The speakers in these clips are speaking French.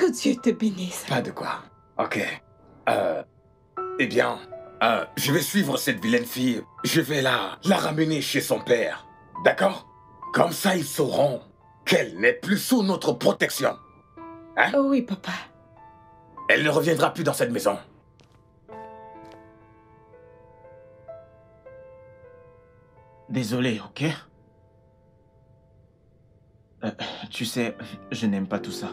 Que Dieu te bénisse. Pas de quoi. Ok. Eh bien, je vais suivre cette vilaine fille. Je vais la ramener chez son père. D'accord? Comme ça, ils sauront qu'elle n'est plus sous notre protection. Hein? Oh oui, papa. Elle ne reviendra plus dans cette maison. Désolé, ok? Tu sais, je n'aime pas tout ça.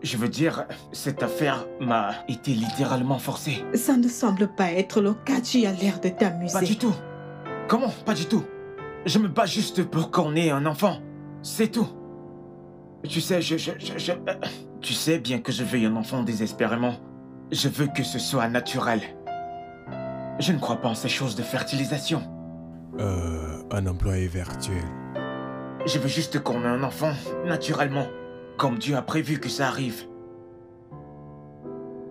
Je veux dire, cette affaire m'a été littéralement forcée. Ça ne semble pas être le cas. Tu as l'air de t'amuser. Pas du tout. Comment? Pas du tout. Je me bats juste pour qu'on ait un enfant. C'est tout. Tu sais, tu sais bien que je veux un enfant désespérément. Je veux que ce soit naturel. Je ne crois pas en ces choses de fertilisation. Un employé virtuel. Je veux juste qu'on ait un enfant, naturellement. Comme Dieu a prévu que ça arrive.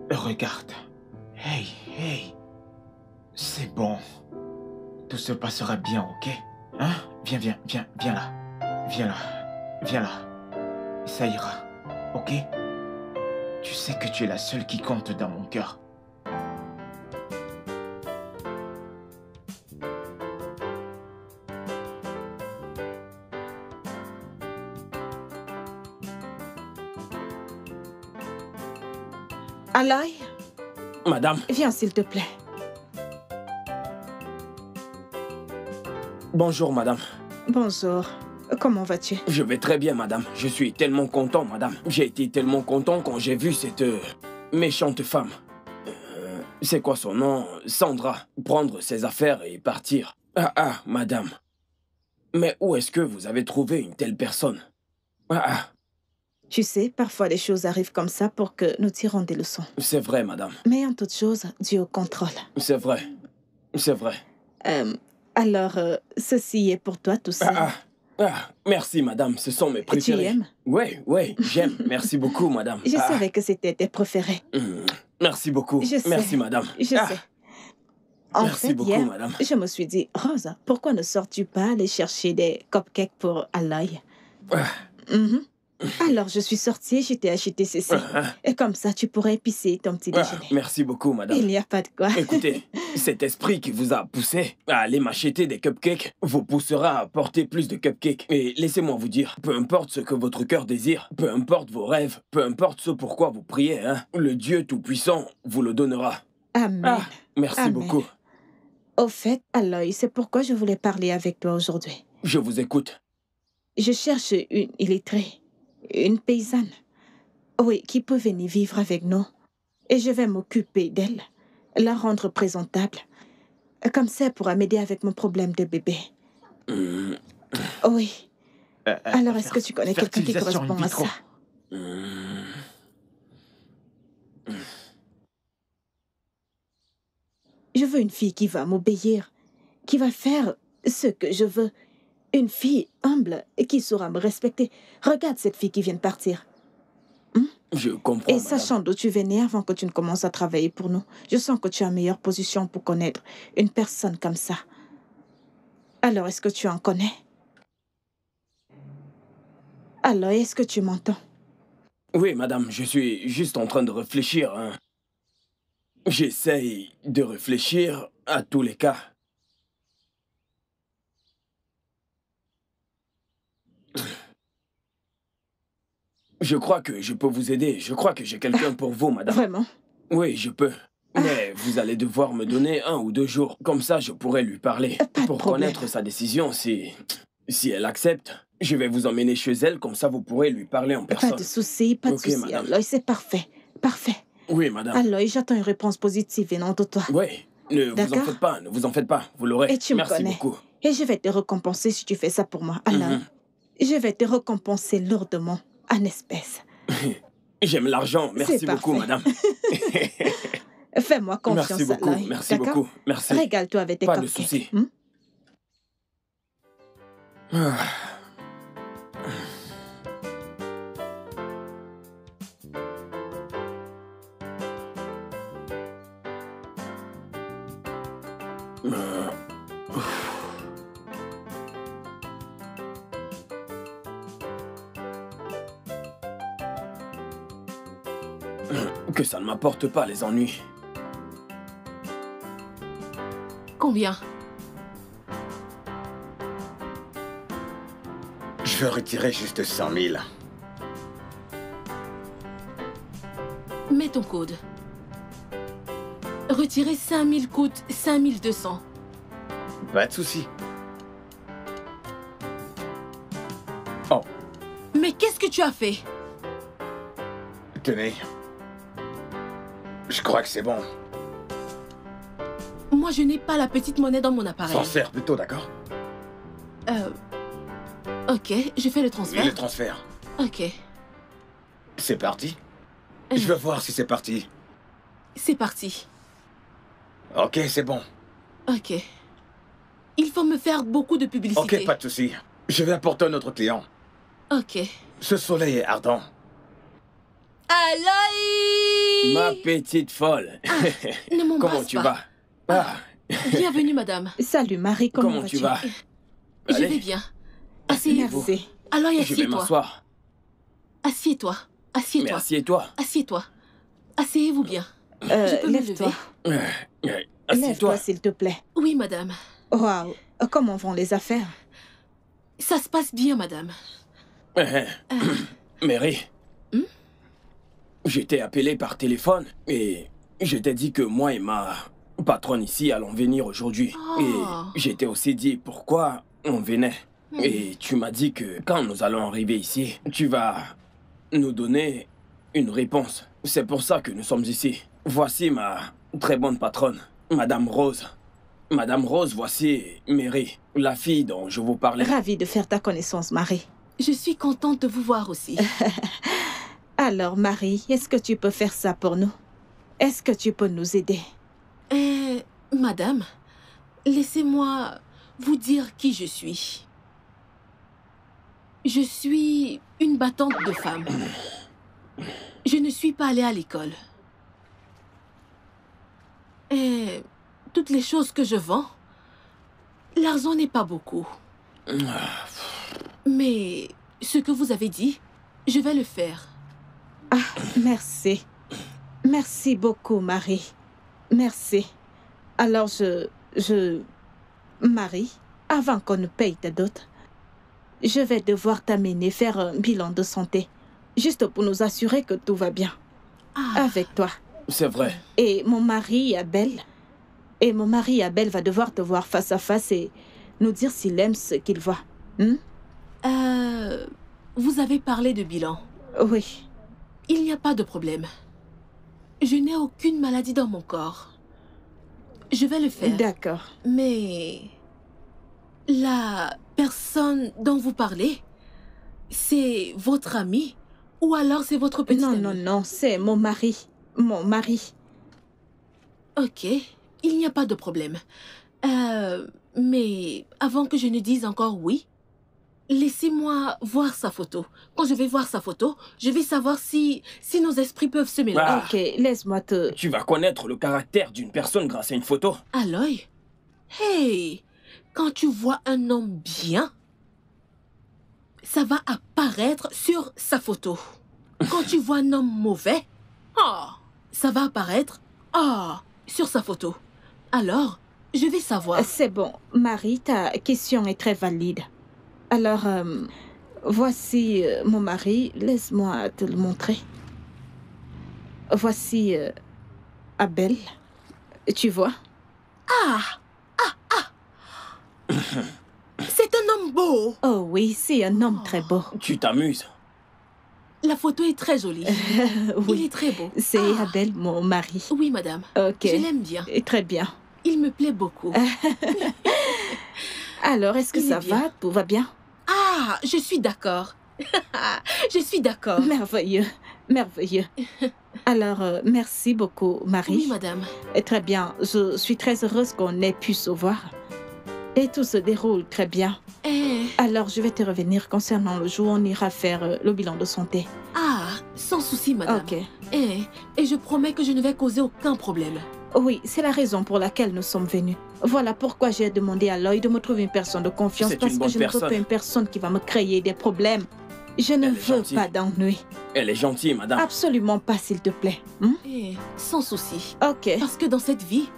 Regarde. Hey. C'est bon. Tout se passera bien, ok? Hein? Viens là. Viens là. Ça ira, ok? Tu sais que tu es la seule qui compte dans mon cœur. Aloy, Madame. viens s'il te plaît. Bonjour, madame. Bonjour. Comment vas-tu? Je vais très bien, madame. Je suis tellement content, madame. J'ai été tellement content quand j'ai vu cette méchante femme. C'est quoi son nom? Sandra. Prendre ses affaires et partir. Madame. Mais où est-ce que vous avez trouvé une telle personne? Tu sais, parfois les choses arrivent comme ça pour que nous tirons des leçons. C'est vrai, madame. Mais en toute chose, Dieu contrôle. C'est vrai. C'est vrai. Alors, ceci est pour toi tout ça. Merci, madame. Ce sont mes préférés. Tu aimes? Oui, j'aime. Merci beaucoup, madame. Je savais que c'était tes préférés. Merci beaucoup. Je sais. Merci, madame. Je sais. En Merci fait, beaucoup, hier, madame. je me suis dit, Rose, pourquoi ne sors-tu pas aller chercher des cupcakes pour Aloy? Alors, je suis sortie et je t'ai acheté ceci. Et comme ça, tu pourrais épicer ton petit déjeuner. Merci beaucoup, madame. Il n'y a pas de quoi. Écoutez, cet esprit qui vous a poussé à aller m'acheter des cupcakes vous poussera à porter plus de cupcakes. Et laissez-moi vous dire, peu importe ce que votre cœur désire, peu importe vos rêves, peu importe ce pourquoi vous priez, hein, le Dieu Tout-Puissant vous le donnera. Amen. Merci Amen. beaucoup. Au fait, Aloy, c'est pourquoi je voulais parler avec toi aujourd'hui. Je vous écoute. Je cherche une illettrée, une paysanne. Oui, qui peut venir vivre avec nous. Et je vais m'occuper d'elle, la rendre présentable. Comme ça, elle pourra m'aider avec mon problème de bébé. Oui. Alors, est-ce que tu connais quelqu'un qui correspond à ça? Je veux une fille qui va m'obéir, qui va faire ce que je veux. Une fille humble et qui saura me respecter. Regarde cette fille qui vient de partir. Je comprends, Et madame. sachant d'où tu venais avant que tu ne commences à travailler pour nous, je sens que tu as une meilleure position pour connaître une personne comme ça. Alors, est-ce que tu en connais? Alors, est-ce que tu m'entends? Oui, madame, je suis juste en train de réfléchir. Hein. J'essaye de réfléchir à tous les cas. Je crois que je peux vous aider. Je crois que j'ai quelqu'un pour vous, madame. Vraiment? Oui, je peux. Mais vous allez devoir me donner 1 ou 2 jours. Comme ça, je pourrai lui parler. Pas de Pour problème. connaître sa décision, si elle accepte. Je vais vous emmener chez elle, comme ça vous pourrez lui parler en personne. Pas de souci, pas de Ok, souci. madame. Aloy, c'est parfait. Parfait. Oui, madame. Aloy, j'attends une réponse positive venant de toi. Oui, ne vous en D'accord. faites pas, ne vous en faites pas. Vous l'aurez. Et tu me Merci connais. beaucoup. Et je vais te récompenser si tu fais ça pour moi. Alors, je vais te récompenser lourdement, en espèces. J'aime l'argent. Merci C'est beaucoup, parfait. madame. Fais-moi confiance, Merci beaucoup. Aloy. Merci D'accord? beaucoup. Merci. Régale-toi avec tes Pas de cupcakes. souci. Que ça ne m'apporte pas les ennuis. Combien? Je veux retirer juste 100 000. Mets ton code. Retirer 5000 coûte 5200. Pas de souci. Mais qu'est-ce que tu as fait? Tenez. Je crois que c'est bon. Moi, je n'ai pas la petite monnaie dans mon appareil. Transfert plutôt, d'accord? Ok, je fais le Oui, transfert. le transfert. Ok, C'est parti. Je veux voir si c'est parti. c'est parti. Ok, c'est bon. Ok. Il faut me faire beaucoup de publicité. Ok, pas de souci. Je vais apporter un autre client. Ok. Ce soleil est ardent. Aloï! Ma petite folle. Ne m'embrasse Comment tu pas. vas? Ah, Bienvenue, madame. Salut Marie, comment tu vas-tu? vas? Je Allez. vais bien. Asseyez-vous. Merci. Aloï, Je vais assieds-toi. m'asseoir. Assieds-toi. Mais Assieds-toi. assieds-toi. Assieds-toi. Asseyez-vous bien. Je peux me Lève-toi. lever? Assieds-toi. Lève-toi, s'il te plaît. Oui, madame. Waouh, comment vont les affaires? Ça se passe bien, madame. Mary. Je t'ai appelé par téléphone et je t'ai dit que moi et ma patronne ici allons venir aujourd'hui. Oh. Et je t'ai aussi dit pourquoi on venait. Et tu m'as dit que quand nous allons arriver ici, tu vas nous donner une réponse. C'est pour ça que nous sommes ici. Voici ma très bonne patronne, Madame Rose. Madame Rose, voici Mary, la fille dont je vous parlais. Ravie de faire ta connaissance, Marie. Je suis contente de vous voir aussi. Alors, Marie, est-ce que tu peux faire ça pour nous? Est-ce que tu peux nous aider? Madame, laissez-moi vous dire qui je suis. Je suis une battante de femmes. Je ne suis pas allée à l'école. Et toutes les choses que je vends, l'argent n'est pas beaucoup. Mais ce que vous avez dit, je vais le faire. Ah, merci. Merci beaucoup, Marie. Merci. Alors, Marie, avant qu'on ne paye ta dot, je vais devoir t'amener faire un bilan de santé, juste pour nous assurer que tout va bien. Ah, Avec toi. C'est vrai. Et mon mari, Abel, va devoir te voir face à face et nous dire s'il aime ce qu'il voit. vous avez parlé de bilan. Oui. Il n'y a pas de problème. Je n'ai aucune maladie dans mon corps. Je vais le faire. D'accord. Mais la personne dont vous parlez, c'est votre ami ou alors c'est votre petit ami? Non, c'est mon mari. Mon mari. Ok, il n'y a pas de problème. Mais avant que je ne dise encore oui, laissez-moi voir sa photo. Quand je vais voir sa photo, je vais savoir si nos esprits peuvent se mélanger. Ah. Ok, laisse-moi te... Tu vas connaître le caractère d'une personne grâce à une photo. Aloï, hey, quand tu vois un homme bien, ça va apparaître sur sa photo. Quand tu vois un homme mauvais, ça va apparaître sur sa photo. Alors, je vais savoir. C'est bon, Marie, ta question est très valide. Alors, voici mon mari. Laisse-moi te le montrer. Voici Abel. Tu vois? C'est un homme beau. Oh oui, c'est un homme très beau. Tu t'amuses. La photo est très jolie. Il Oui, est très beau. c'est Abel, mon mari. Oui, madame. Ok. Je l'aime bien. Et très bien. Il me plaît beaucoup. Alors, est-ce que Il est ça bien. va? Tout va bien? Je suis d'accord. Je suis d'accord. Merveilleux, merveilleux. Alors, merci beaucoup, Marie. Oui, madame. Et très bien, je suis très heureuse qu'on ait pu se voir. Et tout se déroule très bien. Alors, je vais te revenir concernant le jour où on ira faire le bilan de santé. Sans souci, madame. Ok. Et je promets que je ne vais causer aucun problème. Oui, c'est la raison pour laquelle nous sommes venus. Voilà pourquoi j'ai demandé à Lloyd de me trouver une personne de confiance C'est parce une que bonne je ne veux pas personne. une personne qui va me créer des problèmes. Je ne Elle est veux gentille. pas d'ennui. Elle est gentille, madame. Absolument pas, s'il te plaît. Hmm? Eh, sans souci. Ok, Parce que dans cette vie,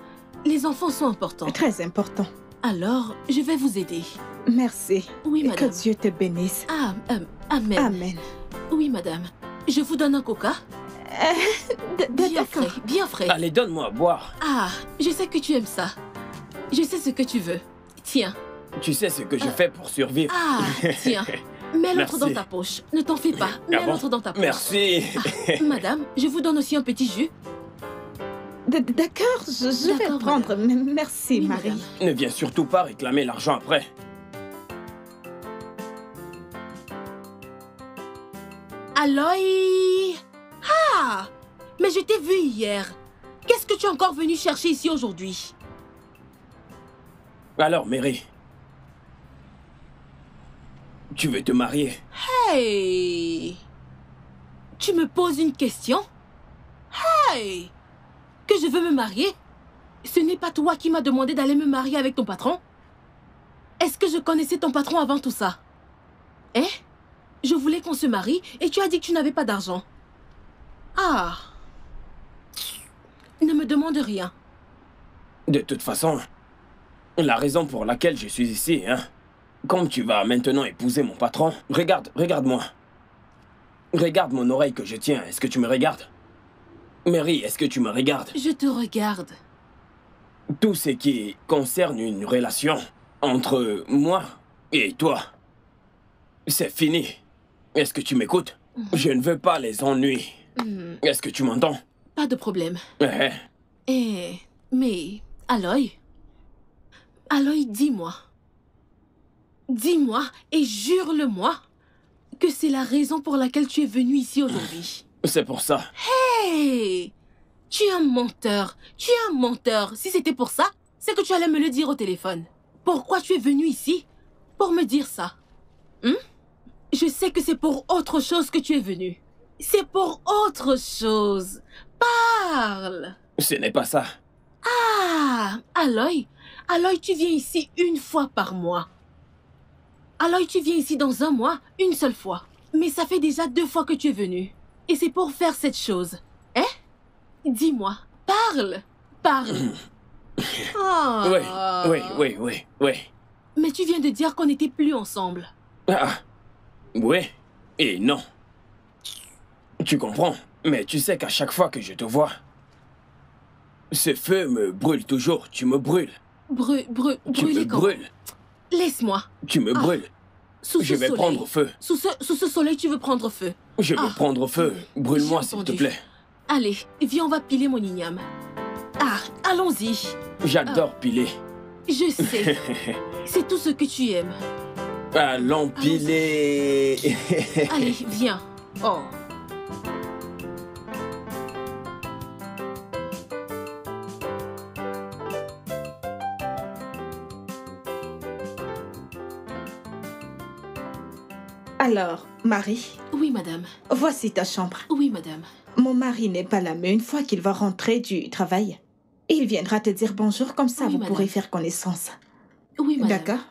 les enfants sont importants. très important. Alors, je vais vous aider. Merci. Oui, madame. Que Dieu te bénisse. Ah, amen. Amen. Oui, madame. Je vous donne un coca. Bien frais, D'accord. bien frais. Allez, donne-moi à boire. Ah, je sais que tu aimes ça. Je sais ce que tu veux. Tiens. Tu sais ce que je fais pour survivre. Ah, tiens. Mets l'autre Merci. dans ta poche. Ne t'en fais pas. Mets Ah bon? l'autre dans ta poche. Merci. Madame, je vous donne aussi un petit jus. D'accord, je vais D'accord, le prendre. Merci, Oui, Marie. madame. Ne viens surtout pas réclamer l'argent après. Aloy! Ah! Mais je t'ai vu hier. Qu'est-ce que tu es encore venu chercher ici aujourd'hui? Alors, Mary, tu veux te marier? Hey! Tu me poses une question? Hey! Que je veux me marier? Ce n'est pas toi qui m'as demandé d'aller me marier avec ton patron? Est-ce que je connaissais ton patron avant tout ça? Hein? Je voulais qu'on se marie et tu as dit que tu n'avais pas d'argent. Ah! Ne me demande rien. De toute façon, la raison pour laquelle je suis ici, hein, comme tu vas maintenant épouser mon patron, regarde-moi. Regarde mon oreille que je tiens, est-ce que tu me regardes? Mary, est-ce que tu me regardes? Je te regarde. Tout ce qui concerne une relation entre moi et toi, c'est fini. Est-ce que tu m'écoutes? Je ne veux pas les ennuis. Hmm, Est-ce que tu m'entends? pas de problème. Eh, Mais, Aloy, dis-moi. Dis-moi et jure-le-moi que c'est la raison pour laquelle tu es venu ici aujourd'hui. c'est pour ça. Hey! Tu es un menteur. Tu es un menteur. Si c'était pour ça, c'est que tu allais me le dire au téléphone. Pourquoi tu es venu ici? Pour me dire ça. Hmm? Je sais que c'est pour autre chose que tu es venu. C'est pour autre chose. Parle! Ce n'est pas ça. Ah! Aloy, tu viens ici une fois par mois. Aloy, tu viens ici dans un mois, une seule fois. Mais ça fait déjà 2 fois que tu es venu. Et c'est pour faire cette chose. Hein? Dis-moi, parle! Parle! Ah. Oui. Mais tu viens de dire qu'on n'était plus ensemble. Ah, oui et non. Tu comprends? Mais tu sais qu'à chaque fois que je te vois, ce feu me brûle toujours. Tu me brûles. Tu Tu me comment? brûles. Laisse-moi. Tu me brûles. Sous Je ce vais soleil. prendre feu. Sous ce soleil, tu veux prendre feu. Je veux prendre feu. Brûle-moi, J'ai s'il te entendu. plaît. Allez, viens, on va piler mon igname. Ah, allons-y. J'adore piler. Je sais. C'est tout ce que tu aimes. Allons piler. Allez, viens. Oh. Alors, Marie, Oui, madame. voici ta chambre. Oui, madame. Mon mari n'est pas là, mais une fois qu'il va rentrer du travail, il viendra te dire bonjour, comme ça Oui, vous madame. pourrez faire connaissance. Oui, madame. D'accord?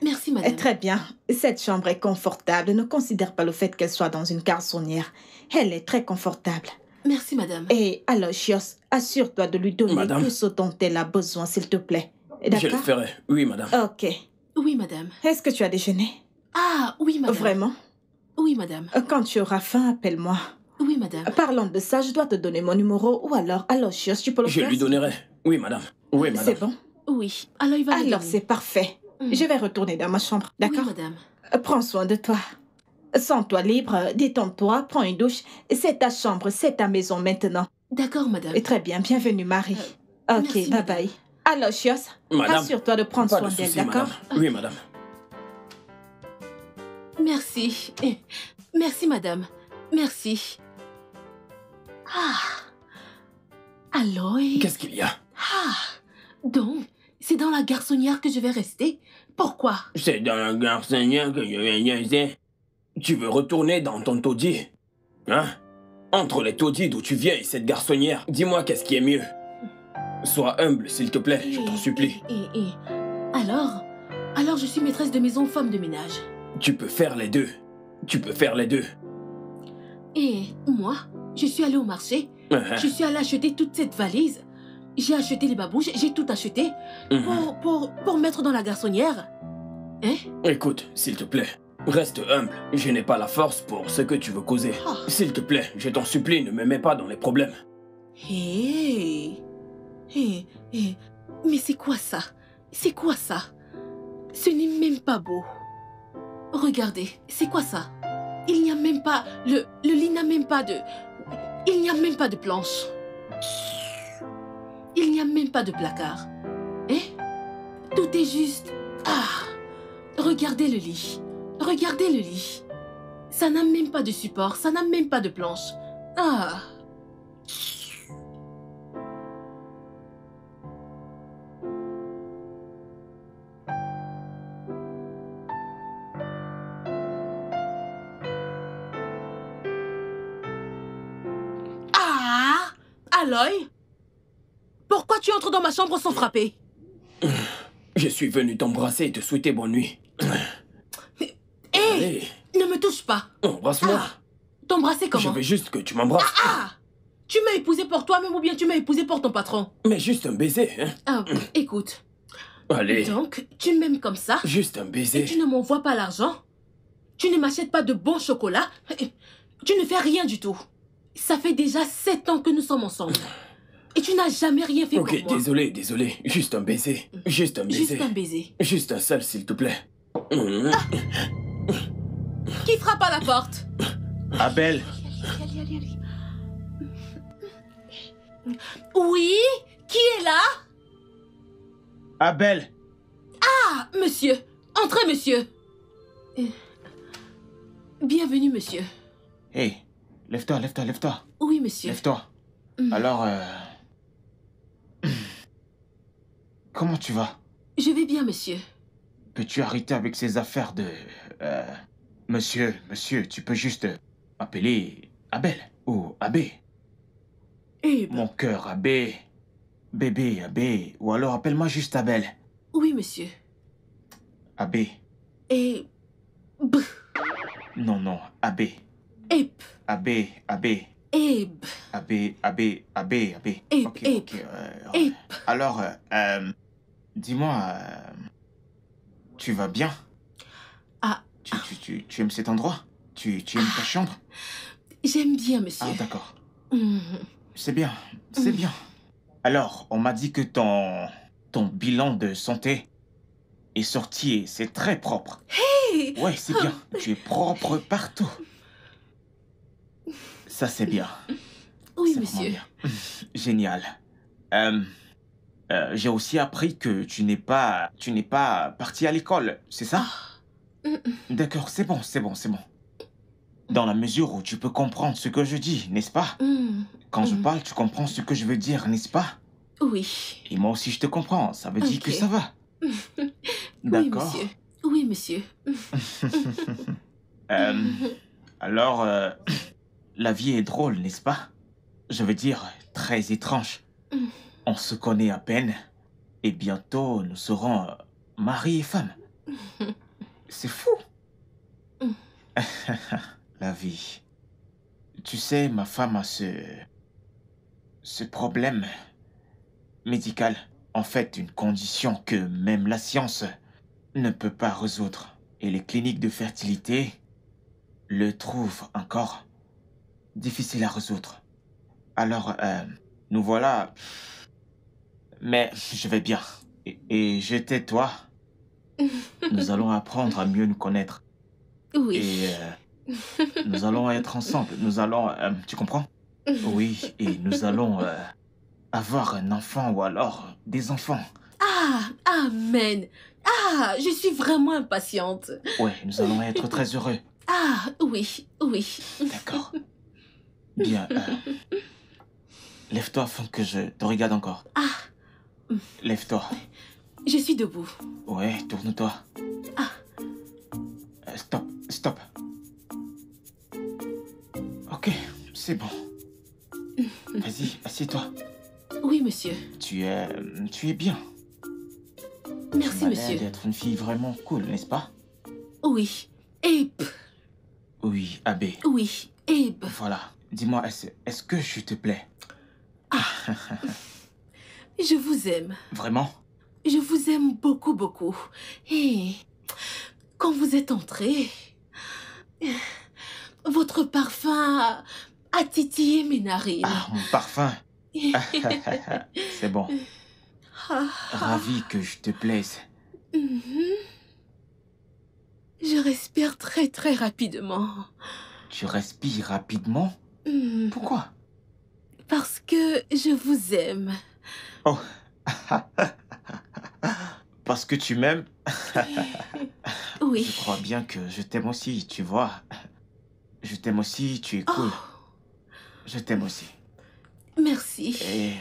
Merci, madame. Très bien. Cette chambre est confortable. Ne considère pas le fait qu'elle soit dans une garçonnière. Elle est très confortable. Merci, madame. Et Aloysius, assure-toi de lui donner Madame. tout ce dont elle a besoin, s'il te plaît. Je le D'accord? ferai. Oui, madame. Ok. Oui, madame. Est-ce que tu as déjeuné? Ah, oui, madame. Vraiment? Oui, madame. Quand tu auras faim, appelle-moi. Oui, madame. Parlons de ça, je dois te donner mon numéro ou alors Aloysius, tu peux le Je faire? lui donnerai. Oui, madame. Oui, madame. C'est bon? Oui. Alors, il va me Alors donner. c'est parfait. Mm. Je vais retourner dans ma chambre, Oui, d'accord? madame. Prends soin de toi. Sens-toi libre, détends-toi, prends une douche. C'est ta chambre, c'est ta maison maintenant. D'accord, madame. Et très bien, bienvenue Marie. Ok, merci, bye madame. bye. Aloysius, Madame. assure-toi de prendre Pas soin de d'elle, souci, d'accord? madame. Oui, madame. Merci. Merci, madame. Merci. Ah. Aloy. Qu'est-ce qu'il y a? Ah. Donc, c'est dans la garçonnière que je vais rester? Pourquoi? C'est dans la garçonnière que je vais niaiser. Tu veux retourner dans ton taudis? Hein? Entre les taudis d'où tu viens et cette garçonnière, dis-moi qu'est-ce qui est mieux. Sois humble, s'il te plaît, je t'en supplie. Alors je suis maîtresse de maison, femme de ménage. Tu peux faire les deux. Tu peux faire les deux. Et moi, je suis allée au marché. Je suis allée acheter toute cette valise. J'ai acheté les babouches, j'ai tout acheté pour mettre dans la garçonnière. Hein? Écoute, s'il te plaît, reste humble. Je n'ai pas la force pour ce que tu veux causer. Oh. S'il te plaît, je t'en supplie, ne me mets pas dans les problèmes. Hé, mais c'est quoi ça? C'est quoi ça? Ce n'est même pas beau. Regardez, c'est quoi ça? Il n'y a même pas... Le lit n'a même pas de... Il n'y a même pas de planche. Il n'y a même pas de placard. Hein? Tout est juste... Ah! Regardez le lit. Regardez le lit. Ça n'a même pas de support, ça n'a même pas de planche. Ah! Ah! Aloy? Pourquoi tu entres dans ma chambre sans frapper? Je suis venu t'embrasser et te souhaiter bonne nuit. Hé! Allez, Ne me touche pas. embrasse-moi. Ah! T'embrasser comment? Je veux juste que tu m'embrasses. Ah! Tu m'as épousé pour toi-même ou bien tu m'as épousé pour ton patron? Mais juste un baiser, hein. Ah, écoute. Allez, Donc, tu m'aimes comme ça? juste un Et baiser. tu ne m'envoies pas l'argent? Tu ne m'achètes pas de bons chocolats? Tu ne fais rien du tout. Ça fait déjà 7 ans que nous sommes ensemble. Et tu n'as jamais rien fait Ok, pour moi. désolé. Juste un baiser. Juste un baiser. Juste un baiser. Juste un seul, s'il te plaît. Qui frappe à la porte? Abel, Oui? Qui est là? Abel, Ah, monsieur. Entrez, monsieur. Bienvenue, monsieur. hey, lève-toi. Oui, monsieur. Lève-toi. Mm. Alors, comment tu vas? Je vais bien, monsieur. Peux-tu arrêter avec ces affaires de... Monsieur, tu peux juste appeler Abel ou Abbé. Eh, Mon cœur, Abbé. Bébé, Abbé. Ou alors appelle-moi juste Abel. oui, monsieur. Abbé. Et... B. Non, Abbé. Ep. Abbé. Eb. Abbé. Ep, Ok. ep. Ep. Alors, dis-moi, tu vas bien? Ah. Tu aimes cet endroit? Tu aimes ta chambre? J'aime bien, monsieur. Ah, d'accord. Mhm. C'est bien. Alors, on m'a dit que ton bilan de santé est sorti et c'est très propre. Hey! Ouais, c'est bien. Tu es propre partout. Ça, c'est bien. Oui, C'est monsieur. vraiment bien. Génial. J'ai aussi appris que tu n'es pas parti à l'école, c'est ça? D'accord, c'est bon. Dans la mesure où tu peux comprendre ce que je dis, n'est-ce pas? Quand je parle, tu comprends ce que je veux dire, n'est-ce pas? Oui. Et moi aussi, je te comprends. Ça veut dire Ok. que ça va. D'accord. Oui, monsieur. Alors, la vie est drôle, n'est-ce pas? Je veux dire, très étrange. On se connaît à peine, et bientôt nous serons mari et femme. C'est fou. La vie. Tu sais, ma femme a ce problème médical. En fait, une condition que même la science ne peut pas résoudre. Et les cliniques de fertilité le trouvent encore difficile à résoudre. Alors, nous voilà. Mais je vais bien. Et je tais-toi. Nous allons apprendre à mieux nous connaître. Oui. Et nous allons être ensemble. Nous allons... tu comprends? Oui, et nous allons avoir un enfant ou alors des enfants. Ah, amen. Ah, je suis vraiment impatiente. Ouais, nous allons être très heureux. Ah, oui. D'accord. Bien. Lève-toi afin que je te regarde encore. Ah. Lève-toi. Je suis debout. Ouais, tourne-toi. Ah. Stop. Ok, c'est bon. Vas-y, assieds-toi. Oui, monsieur. Tu es bien. Merci, Tu m'as l'air monsieur. d'être une fille vraiment cool, n'est-ce pas? Oui. Et... Oui, Abbé. Oui. Abe, Voilà. Dis-moi, est-ce que je te plais? je vous aime. Vraiment? Je vous aime beaucoup, beaucoup. Et quand vous êtes entré, votre parfum a titillé mes narines. Ah, mon parfum. C'est bon. Ravi que je te plaise. Mhm. Je respire très, très rapidement. Tu respires rapidement? Mhm. Pourquoi? Parce que je vous aime. Oh. Parce que tu m'aimes? Oui. Je crois bien que je t'aime aussi, tu vois. Je t'aime aussi, tu es cool. Je t'aime aussi. Merci. Et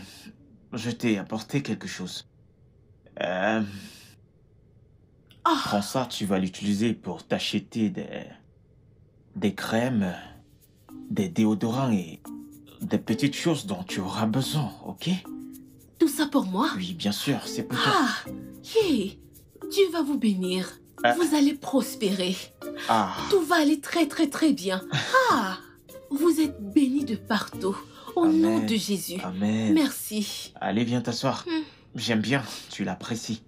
je t'ai apporté quelque chose. Prends ça, tu vas l'utiliser pour t'acheter des crèmes, des déodorants et des petites choses dont tu auras besoin, ok? Tout ça pour moi? Oui, bien sûr, c'est pour toi. Ah, yeah. Dieu va vous bénir. Vous allez prospérer. Ah, Tout va aller très, très, très bien. Ah, vous êtes bénis de partout. Au nom Amen. de Jésus. amen. Merci. Allez, viens t'asseoir. J'aime bien, tu l'apprécies.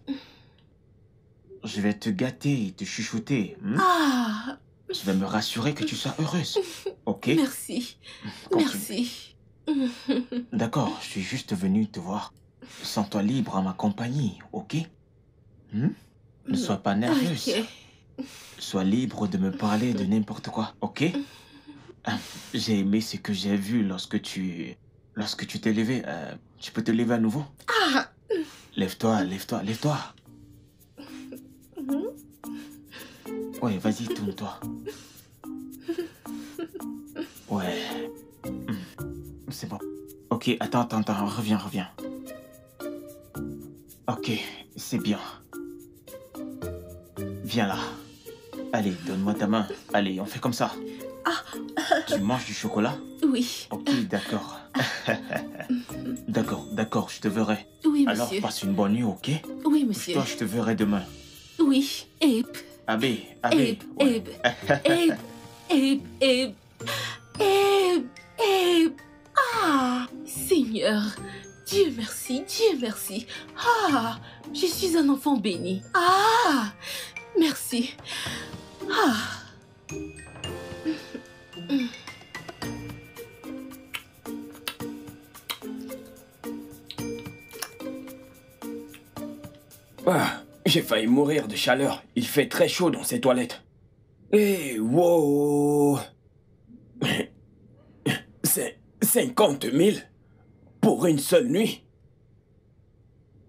Je vais te gâter et te chuchoter. Ah, Je vais me rassurer que tu sois heureuse. Ok? merci. Continue. Merci. D'accord, je suis juste venu te voir. Sens-toi libre à ma compagnie, ok? Ne sois pas nerveuse. Ok. Sois libre de me parler de n'importe quoi, ok? J'ai aimé ce que j'ai vu lorsque tu t'es levé. Tu peux te lever à nouveau? Ah. Lève-toi, lève-toi, lève-toi. Ouais, vas-y, tourne-toi. Ouais. C'est bon. Ok, attends, reviens. Ok, c'est bien. Viens là. Allez, donne-moi ta main. Allez, on fait comme ça. Tu manges du chocolat? Oui. Ok, d'accord. D'accord, je te verrai. Oui, Alors, monsieur. passe une bonne nuit, ok? Oui, monsieur. Toi, je te verrai demain. Oui. Abe. Abbé. Abe. Ouais. Abe. Ah, Seigneur. Dieu merci. Ah, je suis un enfant béni. Ah, merci. Ah. Ah, j'ai failli mourir de chaleur. Il fait très chaud dans ces toilettes. Eh, wow. C'est 50 000 pour une seule nuit.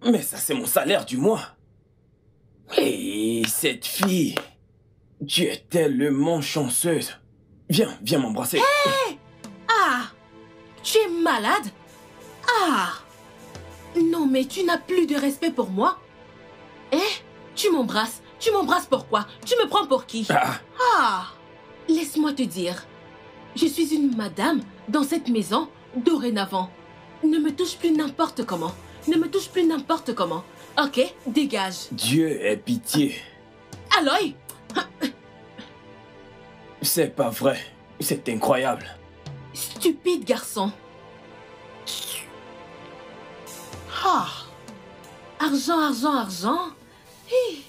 Mais ça, c'est mon salaire du mois. Et cette fille, tu es tellement chanceuse. Viens m'embrasser. Ah, tu es malade? Ah, non mais tu n'as plus de respect pour moi? Tu m'embrasses pourquoi? Tu me prends pour qui? Ah, laisse-moi te dire, je suis une madame dans cette maison dorénavant. Ne me touche plus n'importe comment. Ok, dégage. Dieu ait pitié. Aloy! C'est pas vrai. C'est incroyable. Stupide garçon. Ah. Argent. Hi.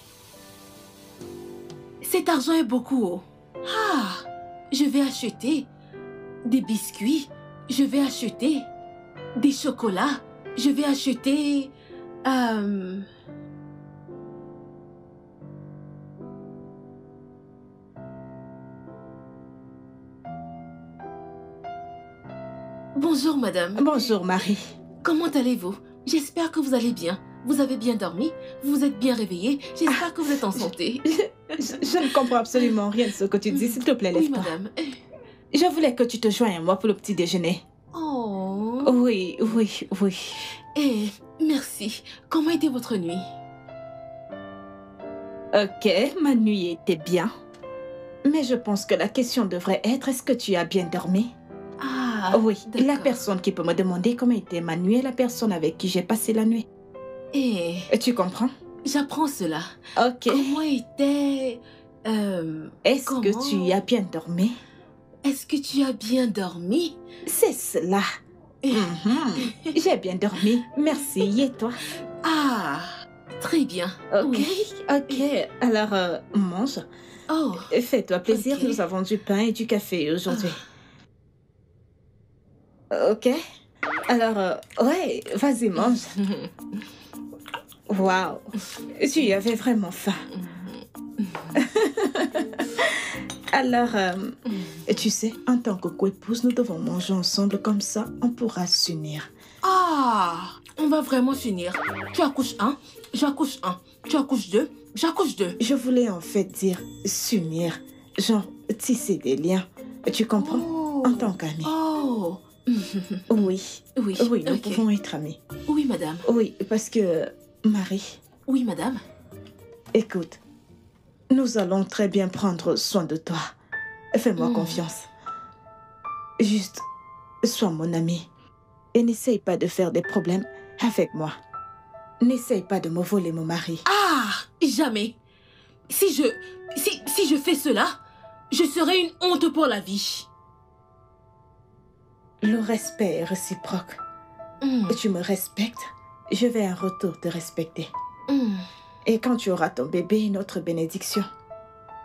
Cet argent est beaucoup. Ah. Je vais acheter des biscuits. Je vais acheter des chocolats. Je vais acheter... Bonjour, madame. Bonjour, Marie. Comment allez-vous? J'espère que vous allez bien. Vous avez bien dormi? Vous vous êtes bien réveillé? J'espère que vous êtes en santé. Je ne comprends absolument rien de ce que tu dis. S'il te plaît, Oui, lève-toi. madame. Je voulais que tu te joignes à moi pour le petit déjeuner. Oh. Oui. Eh, merci. Comment était votre nuit? Ok, ma nuit était bien. Mais je pense que la question devrait être, est-ce que tu as bien dormi? Ah, Oui, la d'accord. personne qui peut me demander comment était ma nuit est la personne avec qui j'ai passé la nuit. Eh, Tu comprends? j'apprends cela. Ok. Comment était... Est-ce que comment tu as bien dormi? est-ce que tu as bien dormi? C'est cela. J'ai bien dormi. Merci. Et toi? Ah, très bien. Ok. Oui. Ok. Alors, mange. Oh, Fais-toi plaisir. Ok. Nous avons du pain et du café aujourd'hui. Ok. Alors, ouais, vas-y, mange. Waouh. Tu avais vraiment faim. Alors, tu sais, en tant que coépouse, nous devons manger ensemble, comme ça, on pourra s'unir. ah, on va vraiment s'unir. Tu accouches un, j'accouche un. Tu accouches deux, j'accouche deux. Je voulais en fait dire s'unir, genre tisser des liens. Tu comprends? Oh. En tant qu'amis. Oh. Oui, Oui, oui, nous ok. pouvons être amis. Oui, madame. Oui, parce que, Marie, Oui, madame. écoute, nous allons très bien prendre soin de toi. Fais-moi confiance. Juste, sois mon ami. Et n'essaye pas de faire des problèmes avec moi. N'essaye pas de me voler mon mari. Ah, jamais. Si je fais cela, je serai une honte pour la vie. Le respect est réciproque. Tu me respectes, je vais en retour te respecter. Et quand tu auras ton bébé, notre bénédiction,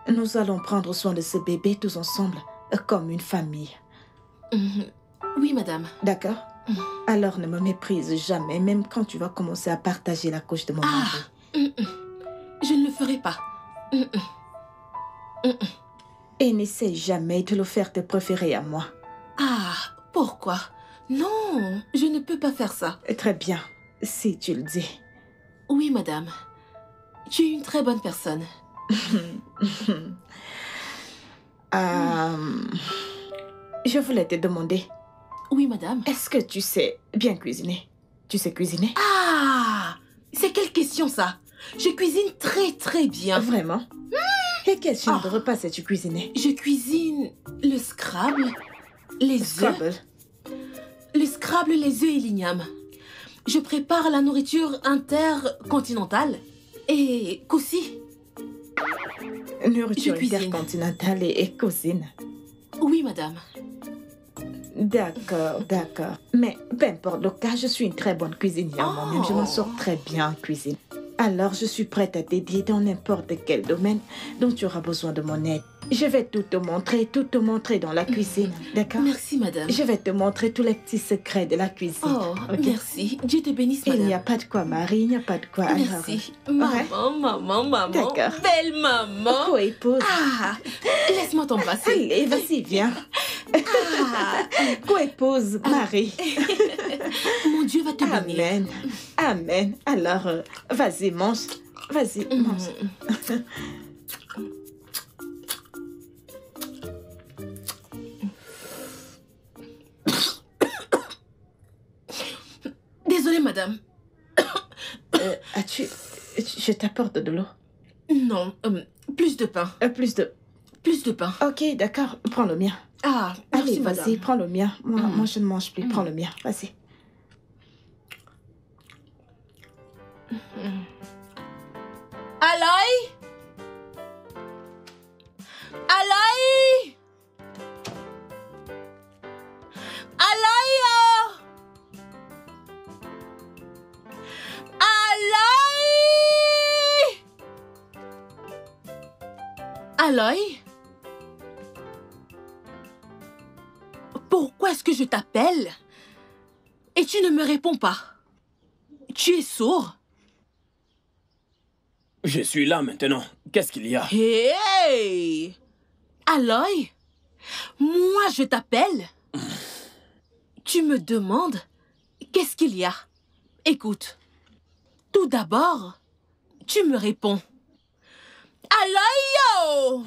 nous allons prendre soin de ce bébé tous ensemble, comme une famille. Oui, madame. D'accord? Alors ne me méprise jamais, même quand tu vas commencer à partager la couche de mon mari. Je ne le ferai pas. Et n'essaie jamais de le faire te préférer à moi. Ah, pourquoi? Non, je ne peux pas faire ça. Très bien, si tu le dis. Oui, madame. Tu es une très bonne personne. Je voulais te demander, Oui, madame. est-ce que tu sais bien cuisiner? Tu sais cuisiner? Ah, c'est quelle question ça? Je cuisine très très bien. Vraiment? Et quel genre de repas sais-tu cuisiner? Je cuisine le Scrabble, les œufs. Scrabble. Le Scrabble, les œufs et l'igname. Je prépare la nourriture intercontinentale et qu'aussi. Nourriture Je cuisine. intercontinentale et cuisine. Oui, madame. D'accord, d'accord. Mais peu importe le cas, je suis une très bonne cuisinière moi-même. Je m'en sors très bien en cuisine. Alors, je suis prête à t'aider dans n'importe quel domaine dont tu auras besoin de mon aide. Je vais tout te montrer dans la cuisine, d'accord? Merci, madame. Je vais te montrer tous les petits secrets de la cuisine. Oh, ok? merci. Dieu te bénisse, Il madame. n'y a pas de quoi, Marie, il n'y a pas de quoi. Merci. Alors, Maman. D'accord. Belle maman. co-épouse. Ah, laisse-moi t'embrasser. Allez, vas-y, viens. Co-épouse, Marie. Mon Dieu va te bénir. Amen. Amen. Alors, vas-y, mange. Vas-y, mange. Désolée, madame. Je t'apporte de l'eau. Non, plus de pain. Plus de... Plus de pain. Ok, d'accord. Prends le mien. Ah, merci, Allez, madame. vas-y, prends le mien. Moi, je ne mange plus. Prends le mien. Vas-y. Aloy? Aloy? Aloy? Aloy? Aloy? Pourquoi est-ce que je t'appelle et tu ne me réponds pas? Tu es sourd? Je suis là maintenant. Qu'est-ce qu'il y a? Hey! Aloy? Moi, je t'appelle? Tu me demandes qu'est-ce qu'il y a? Écoute, tout d'abord, tu me réponds. Aloy!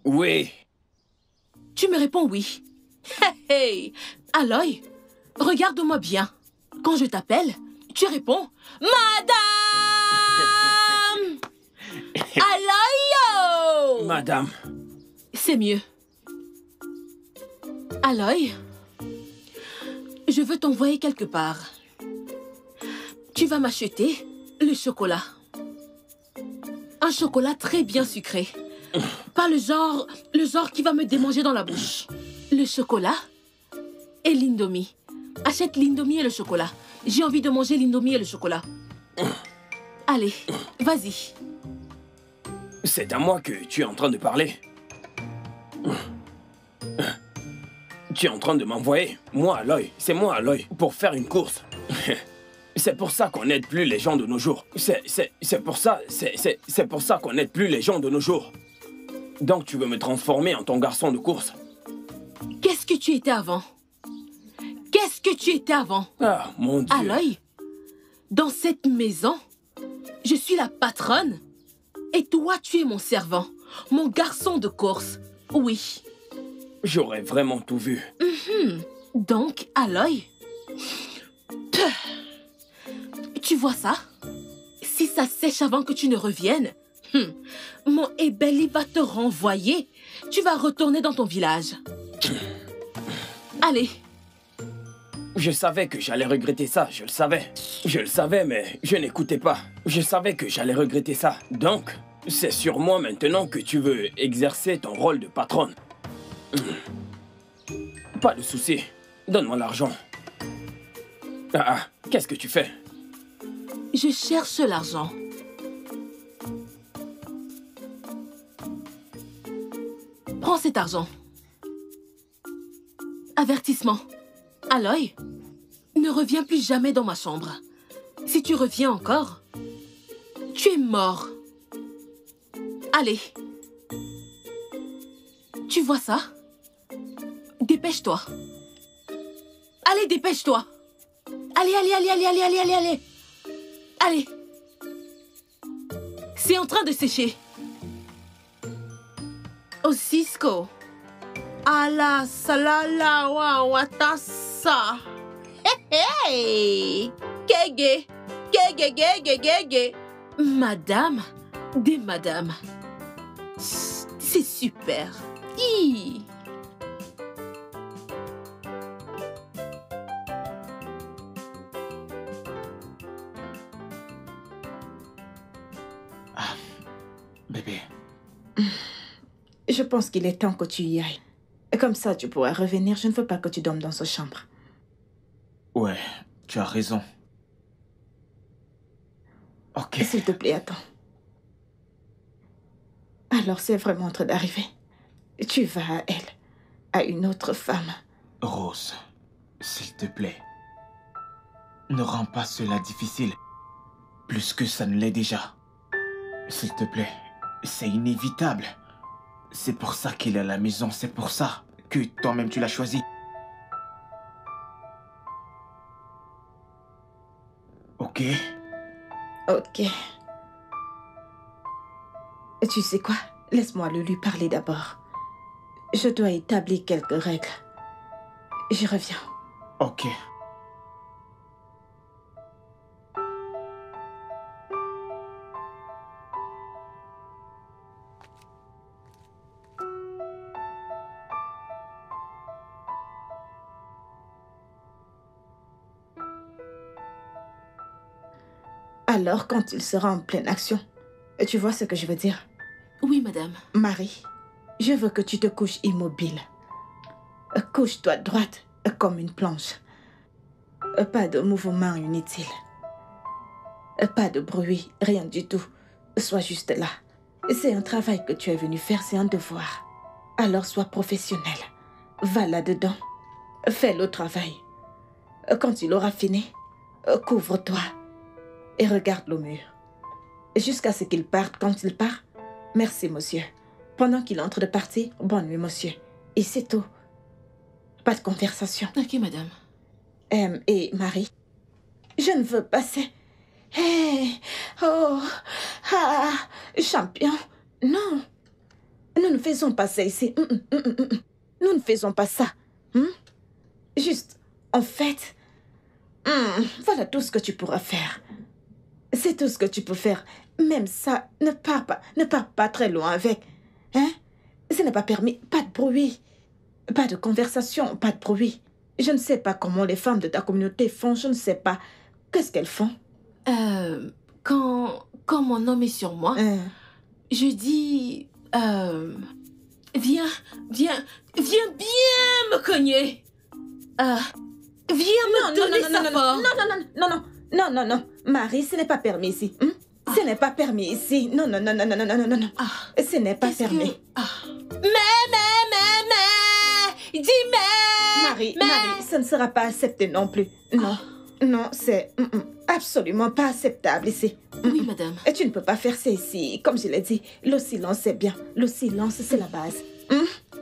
Oui. Tu me réponds oui. Hey! Aloy, regarde-moi bien. Quand je t'appelle, tu réponds Madame! Aloy! Madame. C'est mieux. Aloy, je veux t'envoyer quelque part. Tu vas m'acheter le chocolat. Un chocolat très bien sucré. Pas le genre qui va me démanger dans la bouche. Le chocolat et l'indomie. Achète l'indomie et le chocolat. J'ai envie de manger l'indomie et le chocolat. Allez, vas-y. C'est à moi que tu es en train de parler. Tu es en train de m'envoyer, moi Aloy, c'est moi Aloy, pour faire une course. C'est pour ça qu'on n'aide plus les gens de nos jours. C'est pour ça qu'on n'aide plus les gens de nos jours. Donc tu veux me transformer en ton garçon de course? Qu'est-ce que tu étais avant? Qu'est-ce que tu étais avant? Ah, mon Dieu. Aloy, dans cette maison, je suis la patronne. Et toi, tu es mon servant, mon garçon de course. Oui. J'aurais vraiment tout vu. Donc, Aloy, tu vois ça? Si ça sèche avant que tu ne reviennes, mon Ebeli va te renvoyer. Tu vas retourner dans ton village. Allez. Je savais que j'allais regretter ça, je le savais. Je le savais, mais je n'écoutais pas. Je savais que j'allais regretter ça. Donc, c'est sur moi maintenant que tu veux exercer ton rôle de patronne. Pas de souci. Donne-moi l'argent. Qu'est-ce que tu fais? Je cherche l'argent. Prends cet argent. Avertissement. Aloy, ne reviens plus jamais dans ma chambre. Si tu reviens encore, tu es mort. Allez. Tu vois ça? Dépêche-toi. Allez, dépêche-toi. Allez, allez, allez, allez, allez, allez, allez, allez. Allez. C'est en train de sécher. Oh, Cisco. Ala salala wa watasa. Hey, Gege, gege, gege, gege. Madame, des madames. C'est super. Hi. Bébé. Je pense qu'il est temps que tu y ailles. Comme ça, tu pourras revenir. Je ne veux pas que tu dormes dans sa chambre. Ouais, tu as raison. Ok. S'il te plaît, attends. Alors, c'est vraiment en train d'arriver. Tu vas à elle, à une autre femme. Rose, s'il te plaît. Ne rends pas cela difficile. Plus que ça ne l'est déjà. S'il te plaît, c'est inévitable. C'est pour ça qu'il est à la maison, c'est pour ça que toi-même tu l'as choisi. Ok? Ok. Tu sais quoi? Laisse-moi le lui parler d'abord. Je dois établir quelques règles. J'y reviens. Ok. Alors, quand il sera en pleine action, tu vois ce que je veux dire? Oui, madame. Marie, je veux que tu te couches immobile. Couche-toi droite comme une planche. Pas de mouvement inutile. Pas de bruit, rien du tout. Sois juste là. C'est un travail que tu es venu faire, c'est un devoir. Alors sois professionnel. Va là-dedans. Fais le travail. Quand il aura fini, couvre-toi et regarde le mur. Jusqu'à ce qu'il parte. Quand il part, merci, monsieur. Pendant qu'il entre de partir, bonne nuit, monsieur. Et c'est tout. Pas de conversation. Ok, madame. Et Marie, je ne veux pas Hey, oh, ah, champion. Non, nous ne faisons pas ça ici. Nous ne faisons pas ça. Juste, en fait, voilà tout ce que tu pourras faire. C'est tout ce que tu peux faire. Même ça, ne pars pas très loin avec. Hein? Ce n'est pas permis. Pas de bruit. Pas de conversation, pas de bruit. Je ne sais pas comment les femmes de ta communauté font. Je ne sais pas. Qu'est-ce qu'elles font? Quand mon homme est sur moi, je dis Viens bien me cogner. Viens me donner sa force. Non. Marie, ce n'est pas permis ici. Ce n'est pas permis ici. Non. Ce n'est pas permis. Dis mais. Marie, ce ne sera pas accepté non plus. Non, c'est absolument pas acceptable ici. Oui, madame. Et tu ne peux pas faire ça ici. Comme je l'ai dit, le silence c'est bien. Le silence, c'est la base.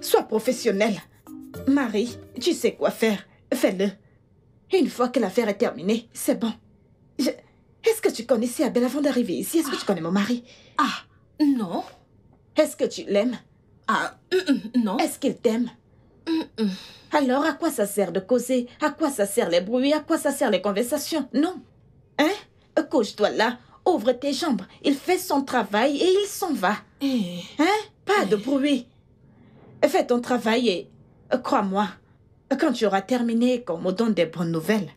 Sois professionnelle. Marie, tu sais quoi faire. Fais-le. Une fois que l'affaire est terminée, c'est bon. Est-ce que tu connaissais Abel avant d'arriver ici? Est-ce que tu connais mon mari? Non. Est-ce que tu l'aimes? Non. Est-ce qu'il t'aime? Alors, à quoi ça sert de causer? À quoi ça sert les bruits? À quoi ça sert les conversations? Non. Hein? Couche-toi là, ouvre tes jambes. Il fait son travail et il s'en va. Hein? Pas de bruit. Fais ton travail et crois-moi, quand tu auras terminé, qu'on me donne des bonnes nouvelles,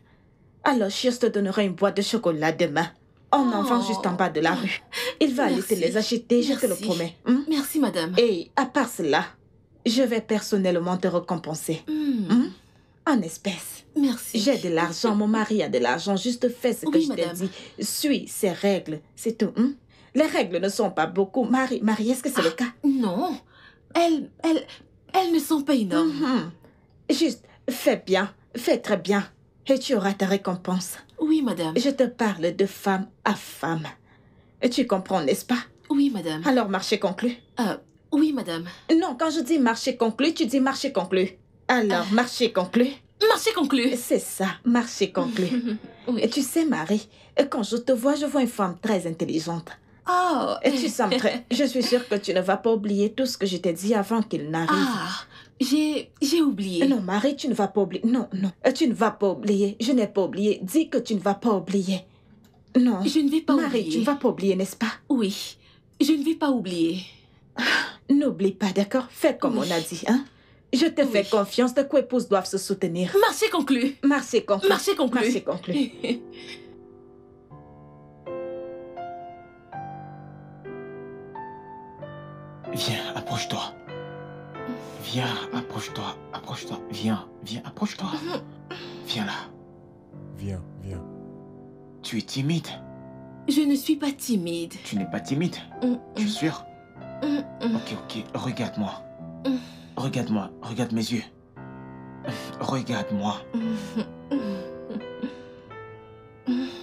alors Chios te donnera une boîte de chocolat demain. On en vend juste en bas de la rue. Il va aller te les acheter, je te le promets. Merci, madame. Et à part cela, je vais personnellement te récompenser. En espèces. Merci. J'ai de l'argent, mon mari a de l'argent. Juste fais ce que je t'ai dit. Suis ces règles, c'est tout. Les règles ne sont pas beaucoup. Marie, est-ce que c'est le cas? Non. Elles ne sont pas énormes. Juste, fais bien. Fais très bien. Et tu auras ta récompense. Oui, madame. Je te parle de femme à femme. Tu comprends, n'est-ce pas? Oui, madame. Alors, marché conclu. Oui, madame. Non, quand je dis marché conclu, tu dis marché conclu. Alors, marché conclu. Marché conclu. C'est ça, marché conclu. Oui. Et tu sais, Marie, quand je te vois, je vois une femme très intelligente. Oh. Et tu sens très... Je suis sûre que tu ne vas pas oublier tout ce que je t'ai dit avant qu'il n'arrive. J'ai oublié. Non, Marie, tu ne vas pas oublier. Non. Tu ne vas pas oublier. Je n'ai pas oublié. Dis que tu ne vas pas oublier. Non. Je ne vais pas Marie, oublier. tu ne vas pas oublier, n'est-ce pas? Oui. Je ne vais pas oublier. N'oublie pas, d'accord? Fais comme on a dit, hein? Je te fais confiance. De quoi épouses doivent se soutenir. Marché conclu. Marché conclu. Marché conclu. Marché conclu. Viens, approche-toi. Viens, approche-toi. Approche-toi. Viens, approche-toi. Viens là. Viens. Tu es timide? Je ne suis pas timide. Tu n'es pas timide? Tu es sûr? Ok. Regarde-moi. Regarde-moi. Regarde mes yeux. Regarde-moi.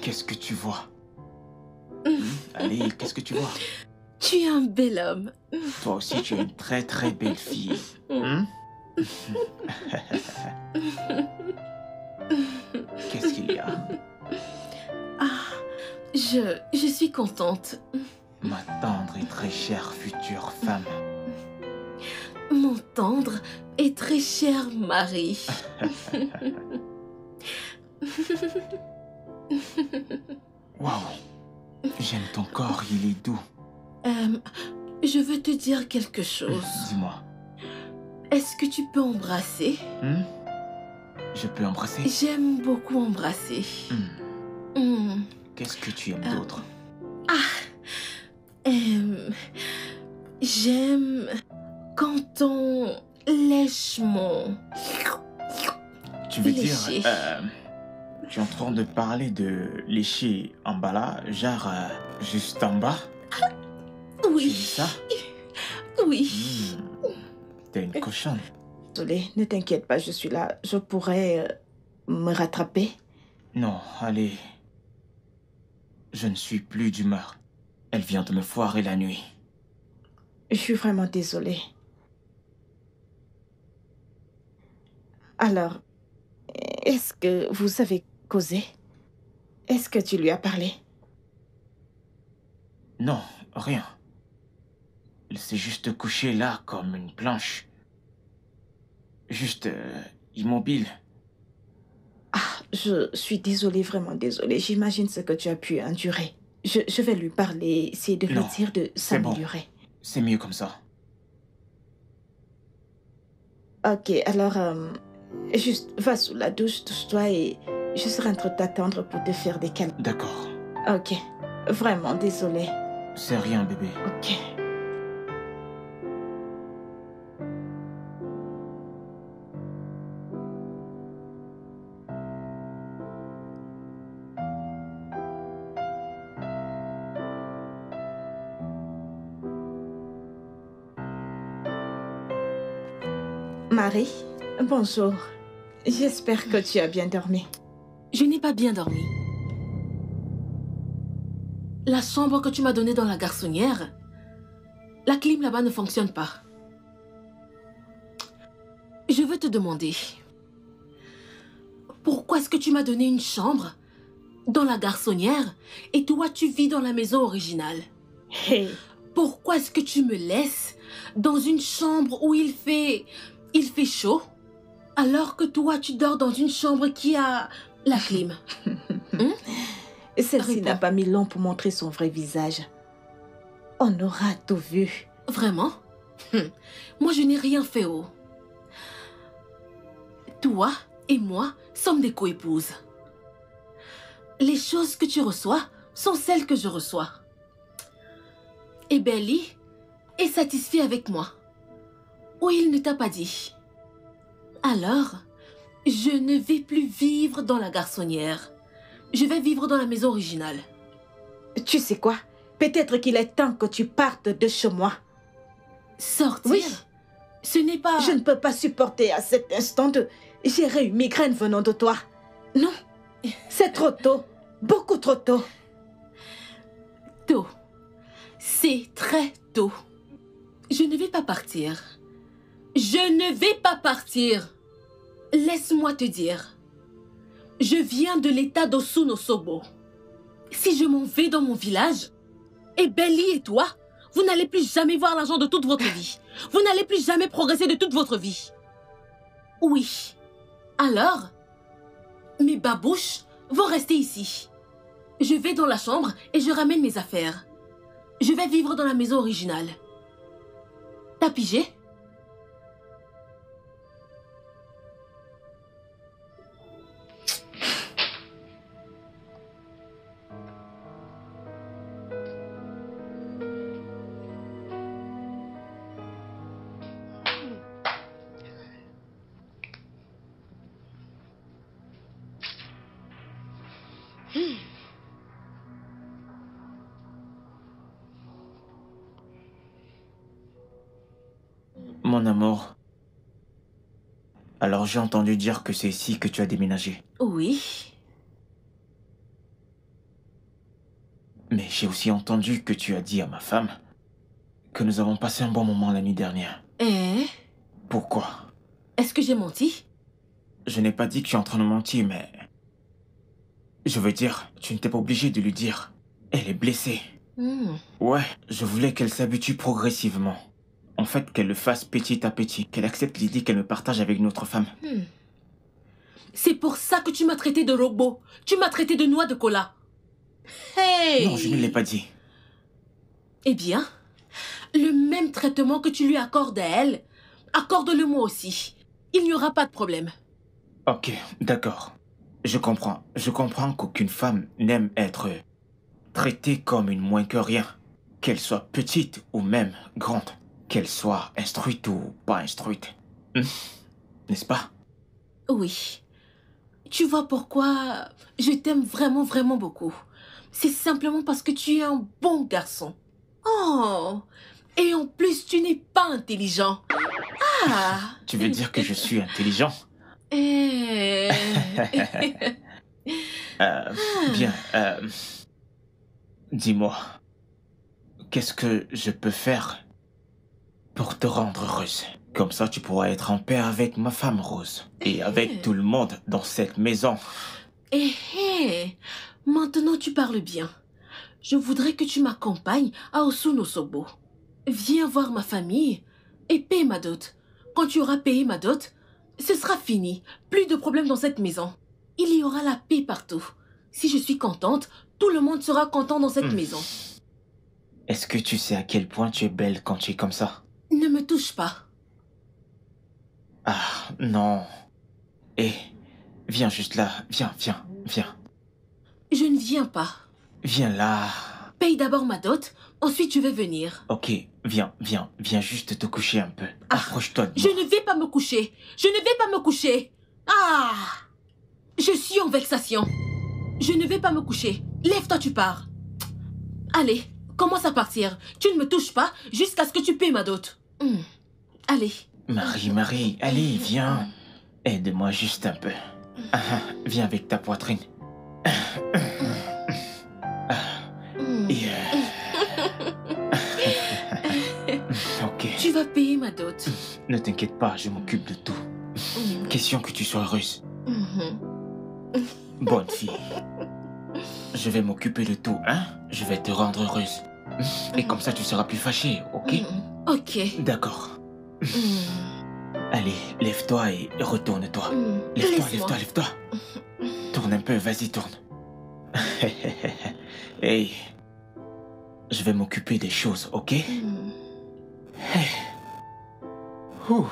Qu'est-ce que tu vois? Allez, qu'est-ce que tu vois? Tu es un bel homme. Toi aussi, tu es une très très belle fille. Qu'est-ce qu'il y a? Je suis contente. Ma tendre et très chère future femme. Mon tendre et très cher mari. Waouh! J'aime ton corps, il est doux. Je veux te dire quelque chose. Dis-moi. Est-ce que tu peux embrasser? Je peux embrasser? J'aime beaucoup embrasser. Qu'est-ce que tu aimes d'autre? J'aime quand on lèche mon... Tu veux lécher. dire... tu es en train de parler de lécher en bas là, genre juste en bas? Oui. Tu dis ça? Oui. T'es une cochonne. Désolée, ne t'inquiète pas, je suis là. Je pourrais me rattraper. Non, allez. Je ne suis plus d'humeur. Elle vient de me foirer la nuit. Je suis vraiment désolée. Alors, est-ce que vous avez causé? Est-ce que tu lui as parlé? Non, rien. Il s'est juste couché là comme une planche. Juste immobile. Je suis désolée, vraiment désolée. J'imagine ce que tu as pu endurer. Je vais lui parler, essayer de lui dire de s'améliorer. Bon. C'est mieux comme ça. Ok, alors, juste va sous la douche, touche-toi et je serai en train de t'attendre pour te faire des câlins. D'accord. Ok, vraiment désolée. C'est rien, bébé. Ok. Marie, bonjour. J'espère que tu as bien dormi. Je n'ai pas bien dormi. La chambre que tu m'as donnée dans la garçonnière, la clim là-bas ne fonctionne pas. Je veux te demander, pourquoi est-ce que tu m'as donné une chambre dans la garçonnière et toi tu vis dans la maison originale? Hey, Pourquoi est-ce que tu me laisses dans une chambre où il fait chaud alors que toi tu dors dans une chambre qui a la clim? celle-ci Réponds. n'a pas mis long pour montrer son vrai visage. On aura tout vu. Vraiment? Moi je n'ai rien fait, oh. Toi et moi sommes des coépouses. Les choses que tu reçois sont celles que je reçois. Et Belly est satisfait avec moi. Ou il ne t'a pas dit. Alors, je ne vais plus vivre dans la garçonnière. Je vais vivre dans la maison originale. Tu sais quoi? Peut-être qu'il est temps que tu partes de chez moi. Sortir? Oui. Ce n'est pas... Je ne peux pas supporter à cet instant de gérer une migraine venant de toi. Non, c'est trop tôt. Beaucoup trop tôt. Tôt. C'est très tôt. Je ne vais pas partir. Je ne vais pas partir. Laisse-moi te dire. Je viens de l'état d'Osunosobo. Si je m'en vais dans mon village, et Belly et toi, vous n'allez plus jamais voir l'argent de toute votre vie. Vous n'allez plus jamais progresser de toute votre vie. Oui. Alors, mes babouches vont rester ici. Je vais dans la chambre et je ramène mes affaires. Je vais vivre dans la maison originale. T'as pigé? Mon amour. Alors j'ai entendu dire que c'est ici que tu as déménagé. Oui. Mais j'ai aussi entendu que tu as dit à ma femme que nous avons passé un bon moment la nuit dernière. Eh? Pourquoi? Est-ce que j'ai menti? Je n'ai pas dit que tu es en train de mentir, mais... Je veux dire, tu n'étais pas obligé de lui dire. Elle est blessée. Ouais, je voulais qu'elle s'habitue progressivement. En fait, qu'elle le fasse petit à petit, qu'elle accepte l'idée qu'elle me partage avec une autre femme. C'est pour ça que tu m'as traité de robot. Tu m'as traité de noix de cola. Hey! Non, je ne l'ai pas dit. Eh bien, le même traitement que tu lui accordes à elle, accorde-le moi aussi. Il n'y aura pas de problème. Ok, d'accord. Je comprends. Je comprends qu'aucune femme n'aime être traitée comme une moins que rien. Qu'elle soit petite ou même grande. Qu'elle soit instruite ou pas instruite. N'est-ce pas? Oui. Tu vois pourquoi je t'aime vraiment, vraiment beaucoup. C'est simplement parce que tu es un bon garçon. Oh! Et en plus, tu n'es pas intelligent. Ah! Tu veux dire que je suis intelligent? Bien. Dis-moi, qu'est-ce que je peux faire pour te rendre heureuse? Comme ça, tu pourras être en paix avec ma femme Rose et avec tout le monde dans cette maison. Maintenant tu parles bien. Je voudrais que tu m'accompagnes à Osunosobo. Viens voir ma famille et paie ma dot. Quand tu auras payé ma dot, ce sera fini. Plus de problèmes dans cette maison. Il y aura la paix partout. Si je suis contente, tout le monde sera content dans cette maison. Est-ce que tu sais à quel point tu es belle quand tu es comme ça? Ne me touche pas. Ah, non. Viens juste là. Viens. Je ne viens pas. Viens là. Paye d'abord ma dot, ensuite je vais venir. Ok, viens juste te coucher un peu. Approche-toi de Je moi. ne vais pas me coucher. Je ne vais pas me coucher. Ah! Je suis en vexation. Je ne vais pas me coucher. Lève-toi, tu pars. Allez, commence à partir. Tu ne me touches pas jusqu'à ce que tu paies ma dot. Allez. Marie, allez, viens. Aide-moi juste un peu. Viens avec ta poitrine. Et ok. Tu vas payer ma dot. Ne t'inquiète pas, je m'occupe de tout. Question que tu sois heureuse. Bonne fille. Je vais m'occuper de tout, hein? Je vais te rendre heureuse. Et comme ça, tu seras plus fâchée, ok? Ok. D'accord. Allez, lève-toi et retourne-toi. Lève-toi. Tourne un peu, vas-y, tourne. Hey, je vais m'occuper des choses, ok? Hey. Ouh.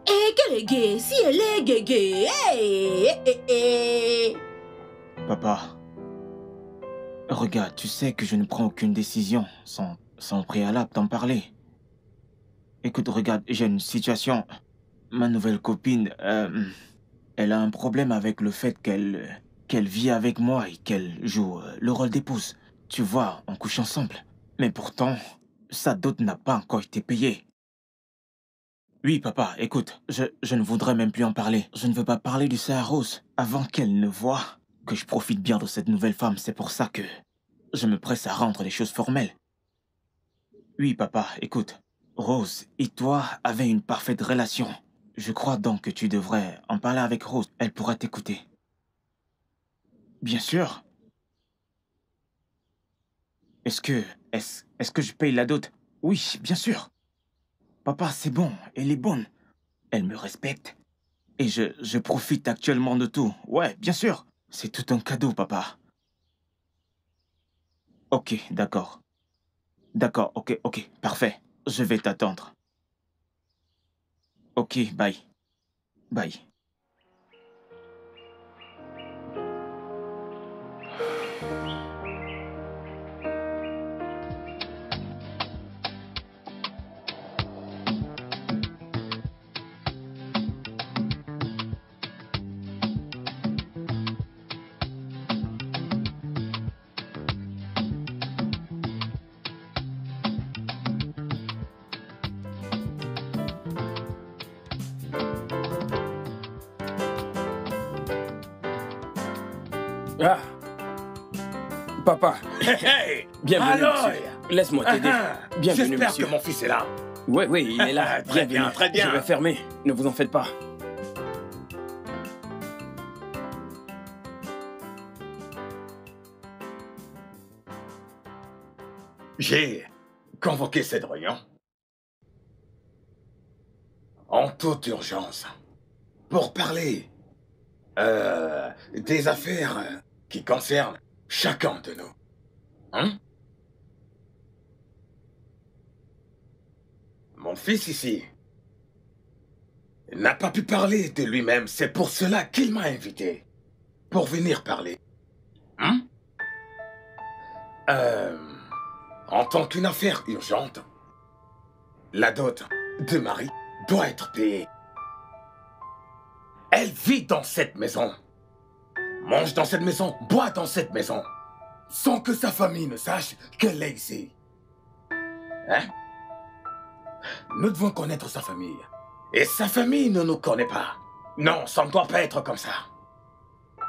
Qu'elle est gay, si elle est gay. Papa, regarde, tu sais que je ne prends aucune décision sans préalable t'en parler. Écoute, regarde, j'ai une situation. Ma nouvelle copine, elle a un problème avec le fait qu'elle vit avec moi et qu'elle joue le rôle d'épouse. Tu vois, on couche ensemble. Mais pourtant, sa dot n'a pas encore été payée. Oui, papa, écoute, je ne voudrais même plus en parler. Je ne veux pas parler du ça à Rose avant qu'elle ne voie que je profite bien de cette nouvelle femme. C'est pour ça que je me presse à rendre les choses formelles. Oui, papa, écoute, Rose et toi avez une parfaite relation. Je crois donc que tu devrais en parler avec Rose. Elle pourra t'écouter. Bien sûr. Est-ce que je paye la dot? Oui, bien sûr. Papa, c'est bon, elle est bonne. Elle me respecte. Et je profite actuellement de tout. Ouais, bien sûr. C'est tout un cadeau, papa. Ok, d'accord. D'accord, ok, parfait. Je vais t'attendre. Ok, bye. Bye. Ah, papa, Hey! bienvenue, Alors, monsieur. Laisse-moi t'aider. Bienvenue, j'espère monsieur. que mon fils est là. Oui, il est là. Très bien, Bienvenue. très bien. Je vais fermer. Ne vous en faites pas. J'ai convoqué cette réunion en toute urgence pour parler des affaires qui concernent chacun de nous. Hein? Mon fils ici n'a pas pu parler de lui-même. C'est pour cela qu'il m'a invité. Pour venir parler. Hein? En tant qu'une affaire urgente, la dot de Marie doit être payée. Elle vit dans cette maison, mange dans cette maison, boit dans cette maison, sans que sa famille ne sache qu'elle est ici. Hein? Nous devons connaître sa famille. Et sa famille ne nous connaît pas. Non, ça ne doit pas être comme ça.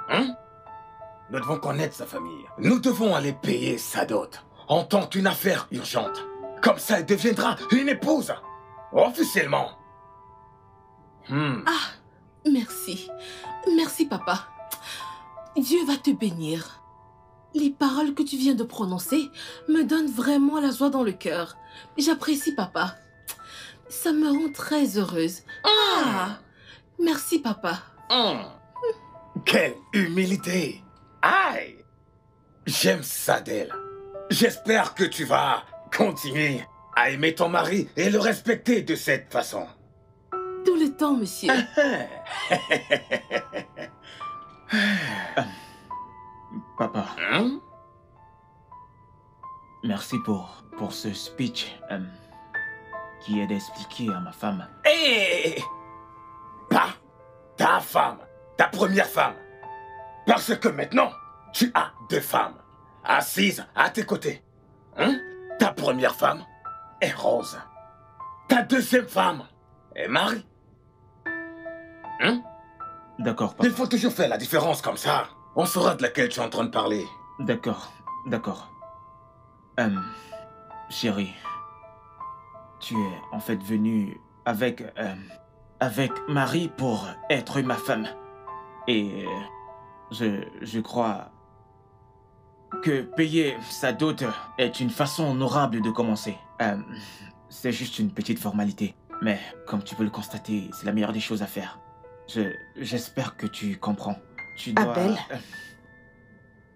Hein? Nous devons connaître sa famille. Nous devons aller payer sa dot en tant qu'une affaire urgente. Comme ça, elle deviendra une épouse. Officiellement. Ah, merci. Merci, papa. Dieu va te bénir. Les paroles que tu viens de prononcer me donnent vraiment la joie dans le cœur. J'apprécie, papa. Ça me rend très heureuse. Ah, merci, papa. Quelle humilité. Aïe. J'aime ça d'elle. J'espère que tu vas continuer à aimer ton mari et le respecter de cette façon. Tout le temps, monsieur. Papa, Hein? merci pour ce speech qui aide à expliquer à ma femme. Hé! Pas ta femme, ta première femme. Parce que maintenant, tu as deux femmes. assise à tes côtés. Hein? Ta première femme est Rose. Ta deuxième femme est Marie. Hein? D'accord, papa. Il faut toujours faire la différence comme ça. On saura de laquelle tu es en train de parler. D'accord, d'accord. Chérie, tu es en fait venu avec Marie pour être ma femme. Et je crois que payer sa dot est une façon honorable de commencer. C'est juste une petite formalité. Mais comme tu peux le constater, c'est la meilleure des choses à faire. J'espère que tu comprends. Tu dois... Abel,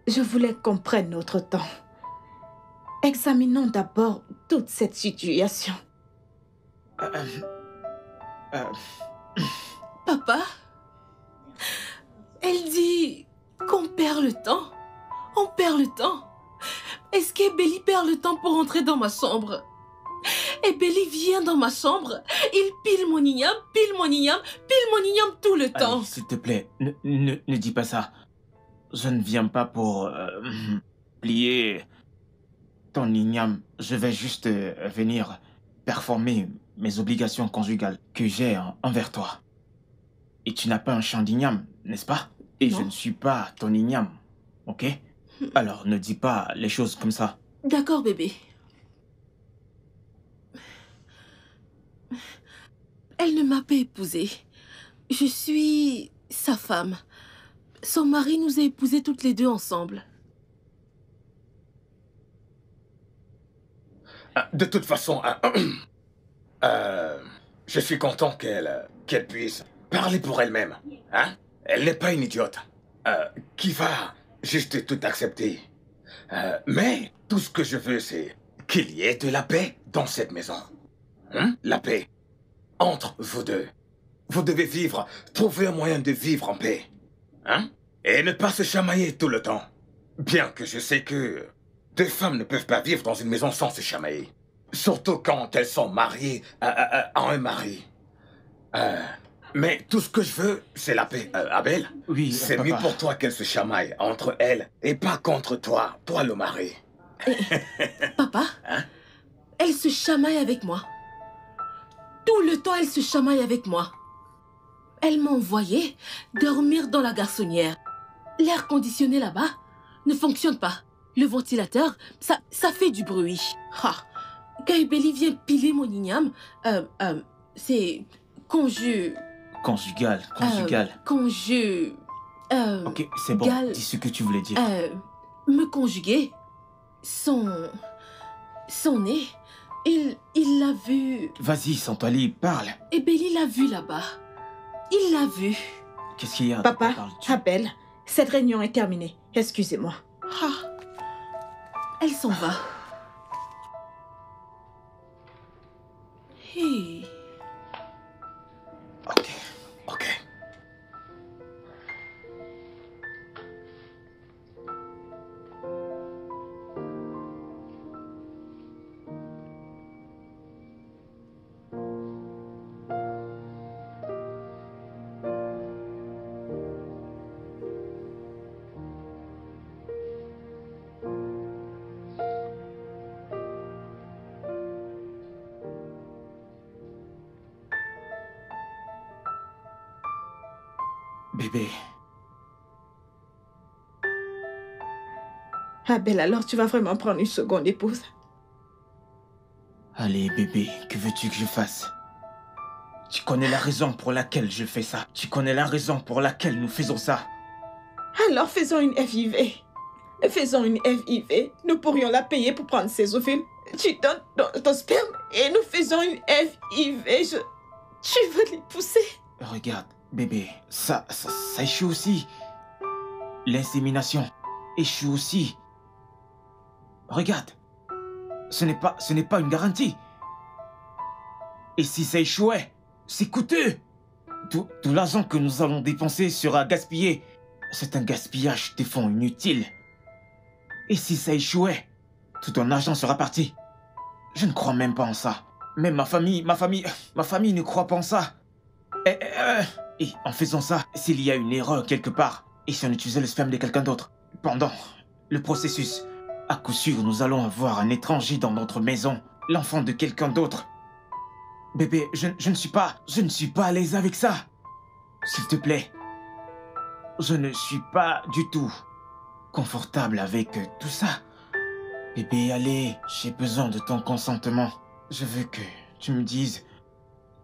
je voulais qu'on prenne notre temps. Examinons d'abord toute cette situation. Papa, elle dit qu'on perd le temps. On perd le temps. Est-ce qu'Ebeli perd le temps pour entrer dans ma chambre? Ebeli vient dans ma chambre, il pile mon igname tout le temps. Allez, s'il te plaît, ne dis pas ça. Je ne viens pas pour plier ton igname. Je vais juste venir performer mes obligations conjugales que j'ai envers toi. Et tu n'as pas un champ d'igname, n'est-ce pas? Et Non. je ne suis pas ton igname, ok? Alors ne dis pas les choses comme ça. D'accord, bébé. Elle ne m'a pas épousée. Je suis sa femme. Son mari nous a épousés toutes les deux ensemble. De toute façon, je suis content qu'elle puisse parler pour elle-même. Hein? Elle n'est pas une idiote qui va juste tout accepter. Mais tout ce que je veux, c'est qu'il y ait de la paix dans cette maison. Hein? La paix entre vous deux. Vous devez vivre, trouver un moyen de vivre en paix. Hein? Et ne pas se chamailler tout le temps. Bien que je sais que deux femmes ne peuvent pas vivre dans une maison sans se chamailler. Surtout quand elles sont mariées à un mari. Mais tout ce que je veux, c'est la paix. Abel, Oui, c'est papa. mieux pour toi qu'elles se chamaillent entre elles et pas contre toi, toi le mari. Papa, Hein? elle se chamaille avec moi. Tout le temps, elle se chamaille avec moi. Elle m'a envoyé dormir dans la garçonnière. L'air conditionné là-bas ne fonctionne pas. Le ventilateur, ça fait du bruit. Ah, quand Ebeli vient piler mon igname, c'est conjugal. Ok, c'est bon, gal- dis ce que tu voulais dire. Me conjuguer. Son nez, il l'a vu. Vas-y, Santali, parle. Ebeli l'a vu là-bas. Il l'a vu. Qu'est-ce qu'il y a? De Papa, quoi parles-tu? Abel, cette réunion est terminée. Excusez-moi. Ah, elle s'en va. Hey. Ok, ok. Bébé, Abel, alors tu vas vraiment prendre une seconde épouse? allez bébé, que veux-tu que je fasse? Tu connais la raison pour laquelle je fais ça. Tu connais la raison pour laquelle nous faisons ça. Alors faisons une FIV. Faisons une FIV. Nous pourrions la payer pour prendre ses ovules. Tu donnes ton sperme et nous faisons une FIV. Tu veux l'épouser? Regarde, bébé, ça échoue aussi. L'insémination échoue aussi. Regarde, ce n'est pas une garantie. Et si ça échouait, c'est coûteux. Tout l'argent que nous allons dépenser sera gaspillé. C'est un gaspillage de fonds inutile. Et si ça échouait, tout ton argent sera parti. Je ne crois même pas en ça. Même ma famille ne croit pas en ça. Et en faisant ça, s'il y a une erreur quelque part, et si on utilisait le sperme de quelqu'un d'autre, pendant le processus, À coup sûr, nous allons avoir un étranger dans notre maison, l'enfant de quelqu'un d'autre. Bébé, je ne suis pas à l'aise avec ça. S'il te plaît. Je ne suis pas du tout confortable avec tout ça. Bébé, allez, j'ai besoin de ton consentement. Je veux que tu me dises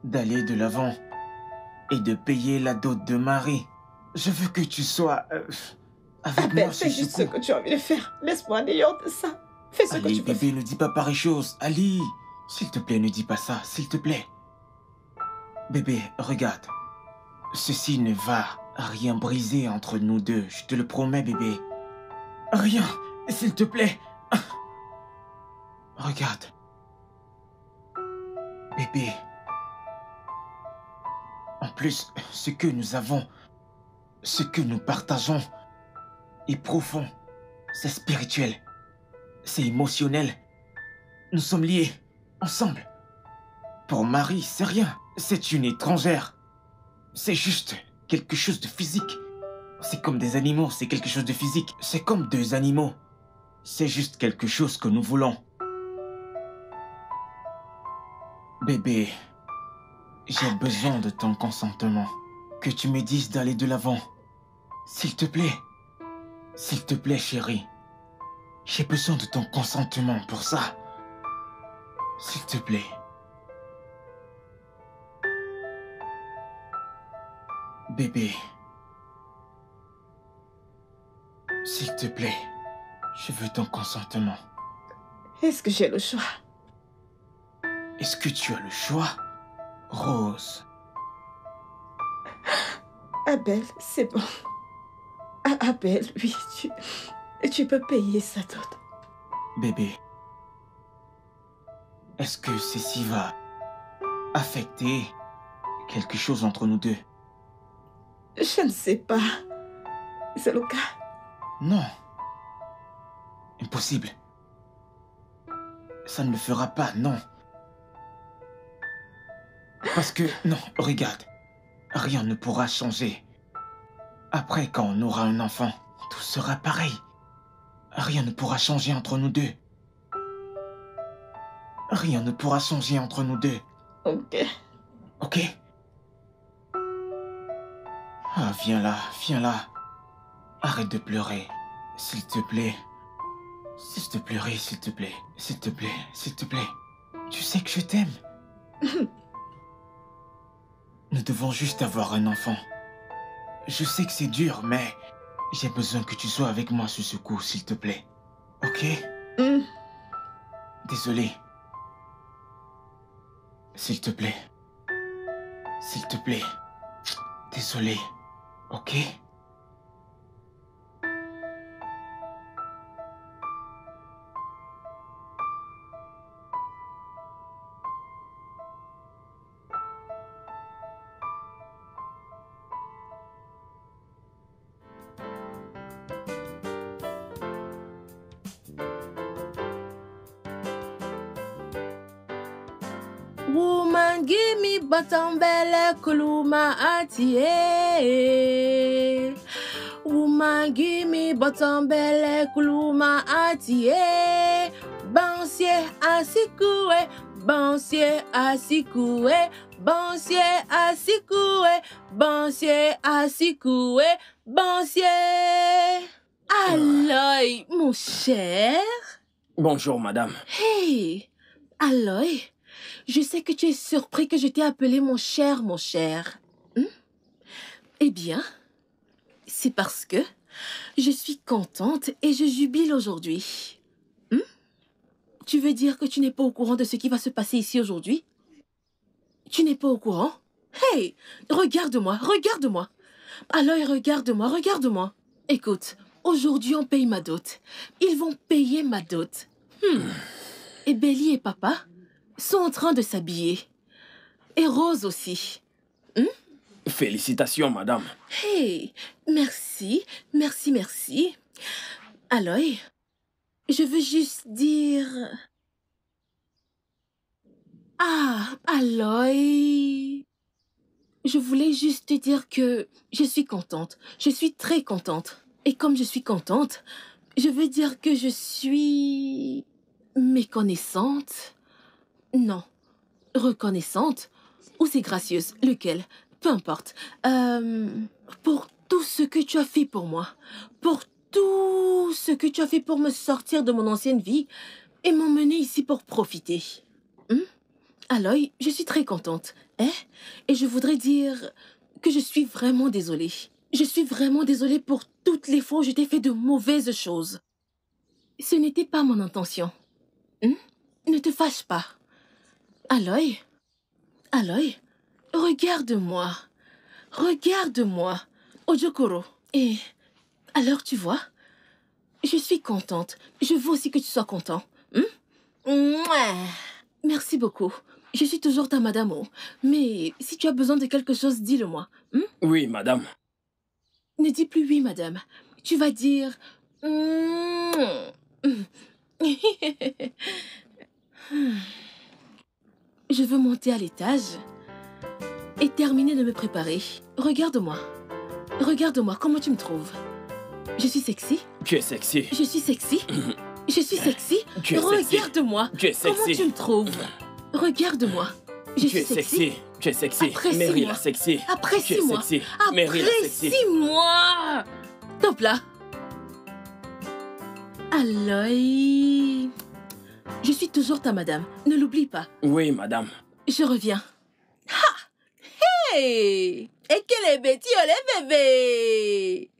d'aller de l'avant et de payer la dot de Marie. Je veux que tu sois avec moi sur fais ce juste ce coup. que tu as envie de faire. Laisse-moi en dehors de ça. Fais ce que Ali, tu peux bébé, faire. ne dis pas pareille chose. Ali, s'il te plaît, ne dis pas ça, s'il te plaît. Bébé, regarde. Ceci ne va rien briser entre nous deux, je te le promets, bébé. Rien, s'il te plaît. Regarde. Bébé. En plus, ce que nous avons, ce que nous partageons est profond. C'est spirituel. C'est émotionnel. Nous sommes liés, ensemble. Pour Marie, c'est rien. C'est une étrangère. C'est juste quelque chose de physique. C'est comme des animaux, c'est quelque chose de physique. C'est comme deux animaux. C'est juste quelque chose que nous voulons. Bébé, j'ai besoin de ton consentement. Que tu me dises d'aller de l'avant. S'il te plaît. S'il te plaît, chérie. J'ai besoin de ton consentement pour ça. S'il te plaît. Bébé. S'il te plaît. Je veux ton consentement. Est-ce que j'ai le choix? Est-ce que tu as le choix, Rose? Abel, c'est bon. Abel, oui, tu peux payer sa dot. Bébé. Est-ce que ceci va affecter quelque chose entre nous deux? Je ne sais pas. C'est le cas. Non. Impossible. Ça ne le fera pas, non. Parce que, non, regarde. Rien ne pourra changer. Après, quand on aura un enfant, tout sera pareil. Rien ne pourra changer entre nous deux. Rien ne pourra changer entre nous deux. Ok. Ok? Ah, viens là, viens là. Arrête de pleurer. S'il te plaît. Cesse de pleurer, s'il te plaît. S'il te plaît, s'il te plaît. Tu sais que je t'aime. Nous devons juste avoir un enfant. Je sais que c'est dur, mais j'ai besoin que tu sois avec moi sur ce coup, s'il te plaît. Ok? Désolé. S'il te plaît. S'il te plaît. Désolé. Ok? Woman, give me bottom belly, kuluma atie. Woman, give me bottom belly, kuluma atie. Bansier asikoué, bansier asikoué, bansier asikoué, bansier asikoué, bansier. Aloy, mon cher. Bonjour, madame. Hey, Aloy. Je sais que tu es surpris que je t'ai appelé mon cher, mon cher. Eh bien, c'est parce que je suis contente et je jubile aujourd'hui. Tu veux dire que tu n'es pas au courant de ce qui va se passer ici aujourd'hui? Tu n'es pas au courant? Hey, regarde-moi, regarde-moi. Alors, regarde-moi, regarde-moi. Écoute, aujourd'hui on paye ma dot. Ils vont payer ma dot. Et Belly et papa sont en train de s'habiller. Et Rose aussi. Félicitations, madame. Hey, merci, merci, merci. Aloy, je veux juste dire... Ah, Aloy. Je voulais juste te dire que je suis contente. Je suis très contente. Et comme je suis contente, Je veux dire que je suis méconnaissante. Non, reconnaissante. Ou c'est gracieuse, lequel? Peu importe. Pour tout ce que tu as fait pour moi. Pour tout ce que tu as fait pour me sortir de mon ancienne vie et m'emmener ici pour profiter. Aloy, je suis très contente. Et je voudrais dire que je suis vraiment désolée. Je suis vraiment désolée pour toutes les fois où je t'ai fait de mauvaises choses. Ce n'était pas mon intention. Ne te fâche pas. Aloy, regarde-moi. Regarde-moi. Ojokoro. Et alors, tu vois, je suis contente. Je veux aussi que tu sois content. Merci beaucoup. Je suis toujours ta madame. Mais si tu as besoin de quelque chose, dis-le-moi. Oui, madame. Ne dis plus oui, madame. Tu vas dire... Je veux monter à l'étage et terminer de me préparer. Regarde-moi. Regarde-moi, comment tu me trouves? Je suis sexy? Tu es sexy. Je suis sexy? Je suis sexy? Tu es sexy. Regarde-moi. Tu es sexy. Comment tu me trouves? Regarde-moi. Je suis sexy? Tu es sexy. Apprécie-moi. Mary la sexy. Apprécie-moi. Tu es sexy. Mary la sexy. Apprécie-moi. Top là. Aloy. Je suis toujours ta madame. Ne l'oublie pas. Oui, madame. Je reviens. Ha! Hey! Et quel est bêti, les bébés!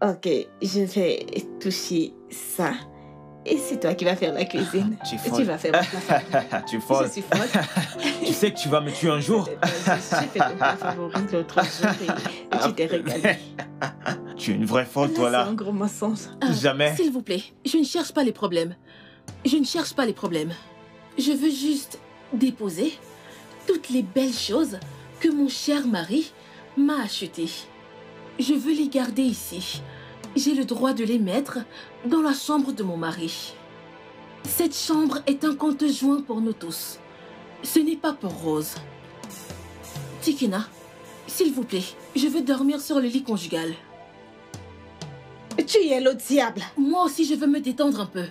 Ok, je vais toucher ça. Et c'est toi qui vas faire la cuisine. Tu es Et folle. tu vas faire mon plat. Tu es folle. Je suis folle. Tu sais que tu vas me tuer un jour. J'ai fait ton plat favori l'autre jour et tu t'es régalé. Tu es une vraie folle, toi, C'est là. un gros mensonge. Jamais. S'il vous plaît, je ne cherche pas les problèmes. Je ne cherche pas les problèmes. Je veux juste déposer toutes les belles choses que mon cher mari m'a achetées. Je veux les garder ici. J'ai le droit de les mettre dans la chambre de mon mari. Cette chambre est un compte joint pour nous tous. Ce n'est pas pour Rose. Tikina, s'il vous plaît, je veux dormir sur le lit conjugal. Tu es le diable. Moi aussi, je veux me détendre un peu.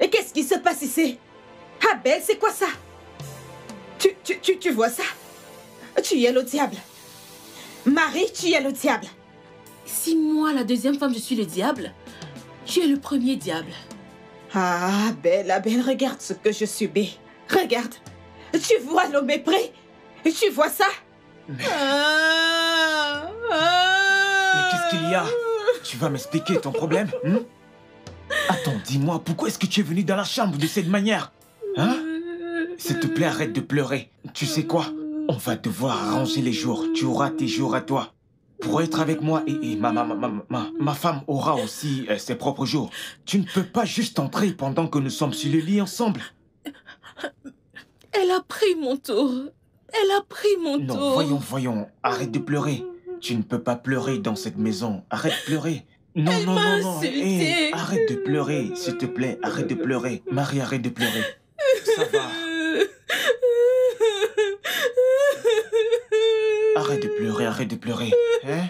Et qu'est-ce qui se passe ici? Abel, c'est quoi ça? Tu vois ça? Tu es le diable. Marie, tu es le diable. Si moi, la deuxième femme, je suis le diable, tu es le premier diable. Ah, Abel, regarde ce que je subis. Regarde. Tu vois le mépris? Tu vois ça? Mais qu'est-ce qu'il y a? Tu vas m'expliquer ton problème? Attends, dis-moi, pourquoi est-ce que tu es venu dans la chambre de cette manière? Hein? S'il te plaît, arrête de pleurer. Tu sais quoi? On va devoir arranger les jours. Tu auras tes jours à toi. Pour être avec moi et ma femme aura aussi ses propres jours. Tu ne peux pas juste entrer pendant que nous sommes sur le lit ensemble. Elle a pris mon tour. Elle a pris mon tour. Non, voyons. Arrête de pleurer. Tu ne peux pas pleurer dans cette maison. Arrête de pleurer. Non. insulté. Arrête de pleurer, s'il te plaît. Arrête de pleurer. Marie, arrête de pleurer. Ça va. Arrête de pleurer. Hein?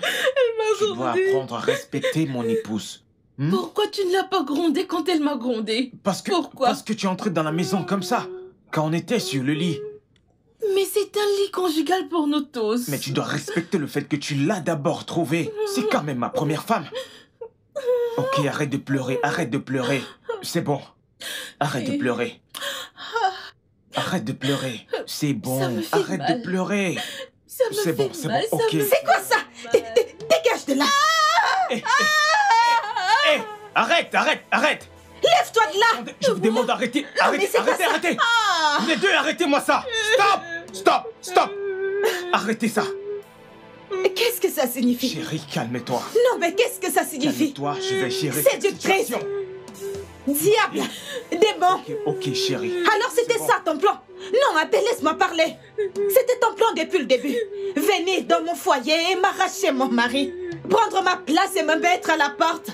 Tu dois apprendre à respecter mon épouse. Pourquoi tu ne l'as pas grondée quand elle m'a grondée? Pourquoi? Parce que tu es entré dans la maison comme ça, quand on était sur le lit. Mais c'est un lit conjugal pour nous tous. Mais tu dois respecter le fait que tu l'as d'abord trouvé. C'est quand même ma première femme. Ok, arrête de pleurer. C'est bon. Arrête de pleurer. C'est bon. Arrête de pleurer. C'est bon. Ok. C'est quoi ça? Dégage de là. Arrête. Lève-toi de là. Je vous demande d'arrêter. Arrêtez. Vous les deux, arrêtez-moi ça. Stop. Arrêtez ça. Qu'est-ce que ça signifie? Chérie, calme-toi. Non, mais qu'est-ce que ça signifie? Calme-toi, je vais gérer cette Séductrice. situation. Diable. Démon. Ok, chérie. Alors c'était ça ton plan? Non, Abel, laisse-moi parler. C'était ton plan depuis le début. Venir dans mon foyer et m'arracher mon mari. Prendre ma place et me mettre à la porte.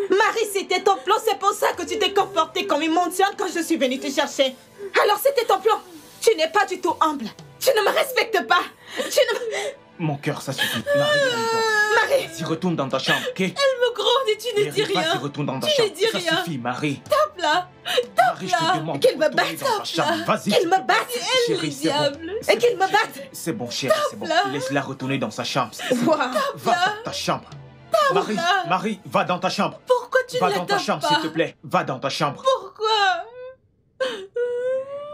Marie, c'était ton plan, c'est pour ça que tu t'es comportée comme une mendiante quand je suis venue te chercher. Alors c'était ton plan. Tu n'es pas du tout humble. Tu ne me respectes pas. Tu ne me... Mon cœur, ça suffit. Marie, calme-toi. Marie! Vas-y, retourne dans ta chambre, ok? Elle me gronde et tu ne dis Vas-y, rien. retourne dans ta Tu chambre. ne dis Ça rien. suffit, Marie. Tape-la. Marie, je te demande. Qu'elle me retourne batte. dans ta chambre. Vas-y. Qu'elle me batte. Elle, le Chérie, c'est bon. diable. Et qu'elle me batte. C'est bon, chérie, c'est bon. Tape-la. Laisse-la retourner dans sa chambre. Wow. Va dans ta chambre. Marie, Marie, va dans ta chambre. Pourquoi tu Va ne la dans ta tapes chambre, pas? s'il te plaît. Va dans ta chambre. Pourquoi?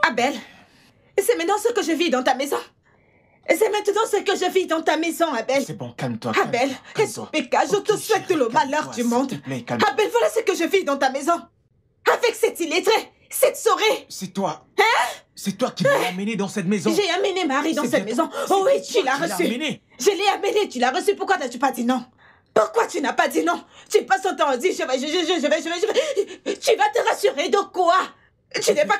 Abel, c'est maintenant ce que je vis dans ta maison. C'est maintenant ce que je vis dans ta maison, Abel. C'est bon, calme-toi. Abel, Pekka, je te souhaite tout le malheur du monde. S'il te plaît, calme-toi. Abel, voilà ce que je vis dans ta maison. Avec cette illettrée, cette souris. C'est toi. Hein? C'est toi qui m'as amené dans cette maison. J'ai amené Marie dans C'est cette bien maison. toi. Oh oui, C'est tu toi l'as qui reçue. amené. Je l'ai amenée, tu l'as reçue. Pourquoi n'as-tu pas dit non? Pourquoi tu n'as pas dit non? Tu passes ton temps à dire je vais. Tu vas te rassurer de quoi? Tu n'es pas...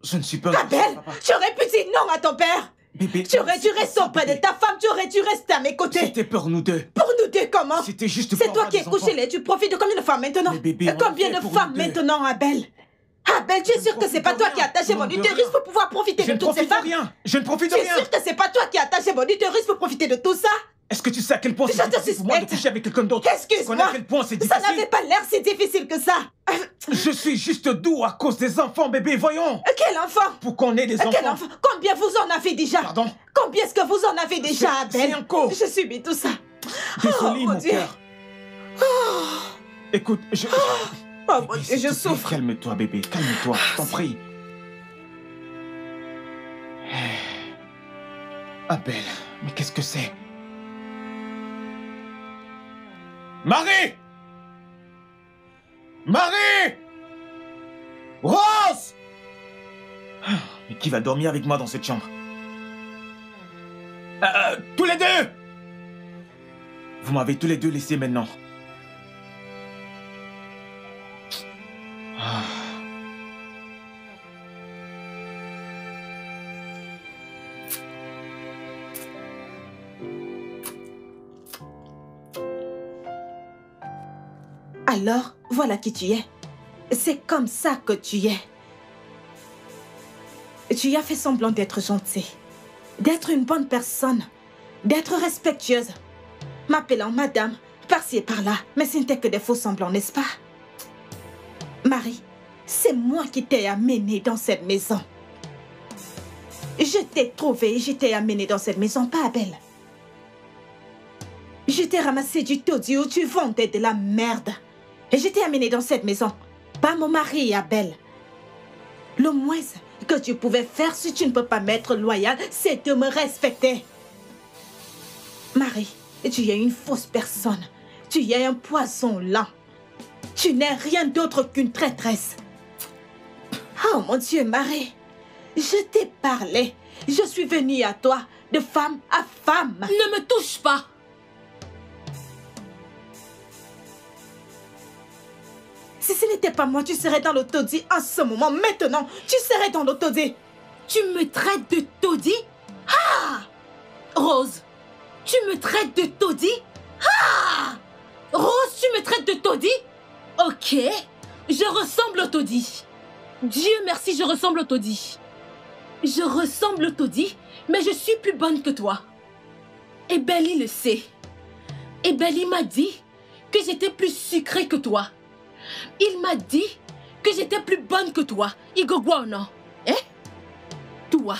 Je ne suis pas... Abel, Papa. tu aurais pu dire non à ton père. Bébé, Tu aurais dû rester auprès de ta femme, tu aurais dû rester à mes côtés. C'était pour nous deux. Pour nous deux, comment? C'était juste pour C'est toi avoir qui es des couché enfants. là, tu profites de combien de femmes maintenant? Mais bébé, on combien le fait de pour femmes nous deux. maintenant, Abel? Abel, tu es Je sûr ne que c'est profite pas de toi qui as rien. attaché mon Non, de utérus rien. pour pouvoir profiter Je de ne toutes ces profite de femmes? rien. Je ne profite de Tu es rien. sûr que c'est pas toi qui as attaché mon utérus pour profiter de tout ça? Est-ce que tu sais à quel point Je c'est te difficile pour moi de suspecte. coucher avec quelqu'un d'autre? Excuse-moi. Tu connais à quel point c'est Ça difficile? n'avait pas l'air si difficile que ça. Je suis juste doux à cause des enfants, bébé, voyons. Quel enfant? Pour qu'on ait des Quel enfants. enfant? Combien vous en avez déjà? Pardon? Combien est-ce que vous en avez déjà, Abel? C'est encore. Je subis tout ça. Désolé, mon mon Dieu. cœur. Écoute, Oh mon Bébé, Dieu, s'il je te plaît, souffre. calme-toi, bébé, calme-toi, je t'en prie. Abel, mais qu'est-ce que c'est? Marie! Marie! Rose! Mais qui va dormir avec moi dans cette chambre? Tous les deux! Vous m'avez tous les deux laissé maintenant. Ah. Alors, voilà qui tu es. C'est comme ça que tu es. Tu as fait semblant d'être gentil, d'être une bonne personne, d'être respectueuse, m'appelant madame, par-ci et par-là. Mais ce n'était que des faux semblants, n'est-ce pas? Marie, c'est moi qui t'ai amenée dans cette maison. Je t'ai trouvée et je t'ai amenée dans cette maison, pas Abel. Je t'ai ramassé du taudis où tu vendais de la merde. Et je t'ai amenée dans cette maison, pas mon mari, Abel. Le moins que tu pouvais faire si tu ne peux pas m'être loyal, c'est de me respecter. Marie, tu es une fausse personne. Tu es un poison lent. Tu n'es rien d'autre qu'une traîtresse. Oh mon Dieu, Marie, je t'ai parlé. Je suis venue à toi de femme à femme. Ne me touche pas. Si ce n'était pas moi, tu serais dans le taudis en ce moment. Maintenant, tu serais dans le taudis. Tu me traites de taudis? Ah! Rose, tu me traites de taudis? Ah! Rose, tu me traites de taudis? Ok, je ressemble au taudis. Dieu merci, je ressemble au taudis. Je ressemble au taudis, mais je suis plus bonne que toi. Et Belly le sait. Et Belly m'a dit que j'étais plus sucrée que toi. Il m'a dit que j'étais plus bonne que toi. Igogwa ou non? Hein? Toi.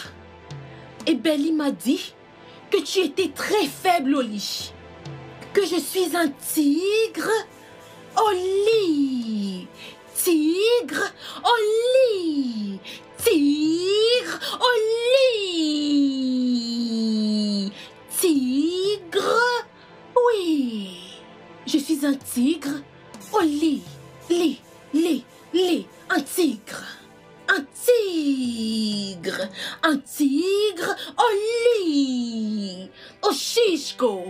Et Belly m'a dit que tu étais très faible au lit. Que je suis un tigre au lit. Tigre au lit. Tigre au lit. Tigre. Oui. Je suis un tigre au lit. Un tigre. Un tigre. Un tigre au lit. Au shishko.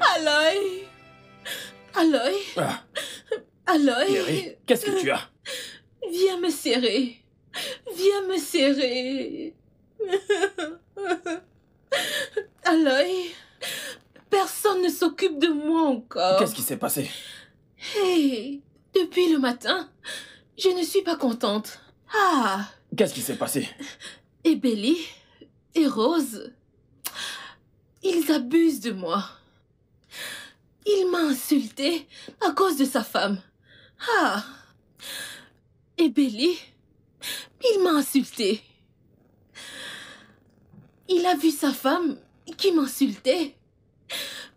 Aloy. Aloy. Ah, Aloy. Mary, qu'est-ce que tu as? Viens me serrer. Viens me serrer. Aloy. Personne ne s'occupe de moi encore. Qu'est-ce qui s'est passé? Hey, depuis le matin, je ne suis pas contente. Ah, Qu'est-ce qui s'est passé? et Belly et Rose, ils abusent de moi. Il m'a insulté à cause de sa femme. Ah, et Belly, il m'a insulté. Il a vu sa femme qui m'insultait.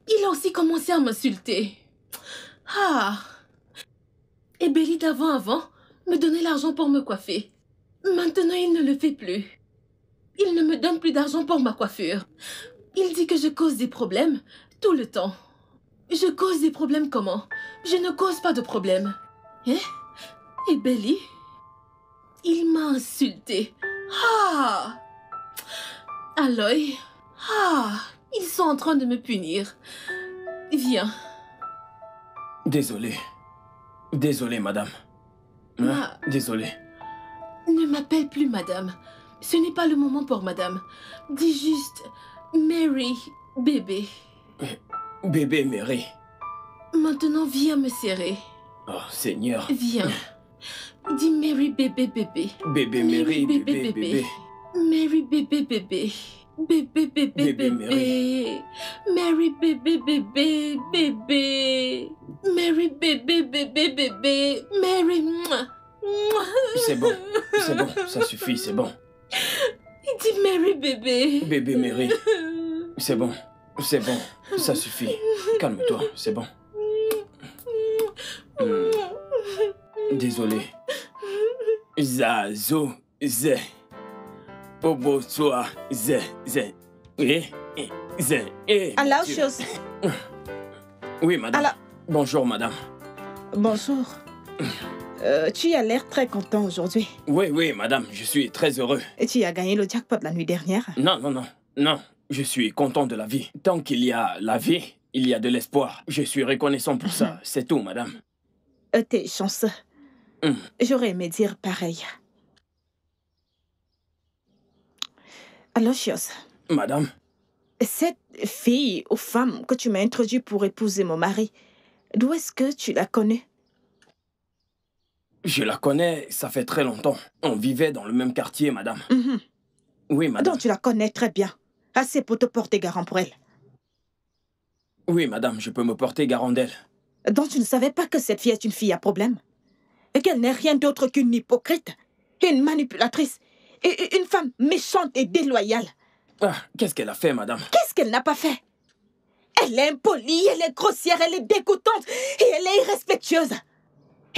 Il a aussi commencé à m'insulter. Ah, et Belly d'avant me donnait l'argent pour me coiffer. Maintenant, il ne le fait plus. Il ne me donne plus d'argent pour ma coiffure. Il dit que je cause des problèmes tout le temps. Je cause des problèmes comment? Je ne cause pas de problèmes. Hein? Et Belly, il m'a insulté. Ah! Aloy, ah! Ils sont en train de me punir. Viens. Désolé. Désolé, madame. Ah. Désolé. Ne m'appelle plus madame. Ce n'est pas le moment pour madame. Dis juste Mary, bébé. Bébé Mary. Maintenant, viens me serrer. Oh, Seigneur. Viens. Dis Mary, bébé, bébé. Bébé Mary, bébé, bébé. Mary, bébé, bébé. Bébé, bébé, Bébé bébé. Mary, bébé, bébé, bébé. Mary, bébé, bébé, bébé. Mary, mouah. C'est bon, ça suffit, c'est bon. Dis Mary, bébé. Bébé Mary. C'est bon, ça suffit. Calme-toi, c'est bon. Désolé. Zazo, zé. Bobo, soa, zé. Aloysius. Oui, madame. Alors- Bonjour, madame. Bonjour. Tu as l'air très content aujourd'hui. Oui, madame, je suis très heureux. Et tu as gagné le jackpot la nuit dernière. Non. Je suis content de la vie. Tant qu'il y a la vie, il y a de l'espoir. Je suis reconnaissant pour ça. C'est tout, madame. T'es chanceux. J'aurais aimé dire pareil. Aloysius, Madame, cette fille ou femme que tu m'as introduite pour épouser mon mari, d'où est-ce que tu la connais? je la connais, ça fait très longtemps. On vivait dans le même quartier, madame. Oui, madame. Donc tu la connais très bien. Assez pour te porter garant pour elle. Oui, madame, je peux me porter garant d'elle. Donc tu ne savais pas que cette fille est une fille à problème? Et qu'elle n'est rien d'autre qu'une hypocrite, une manipulatrice, et une femme méchante et déloyale. Ah, qu'est-ce qu'elle a fait, madame? Qu'est-ce qu'elle n'a pas fait? Elle est impolie, elle est grossière, elle est dégoûtante et elle est irrespectueuse.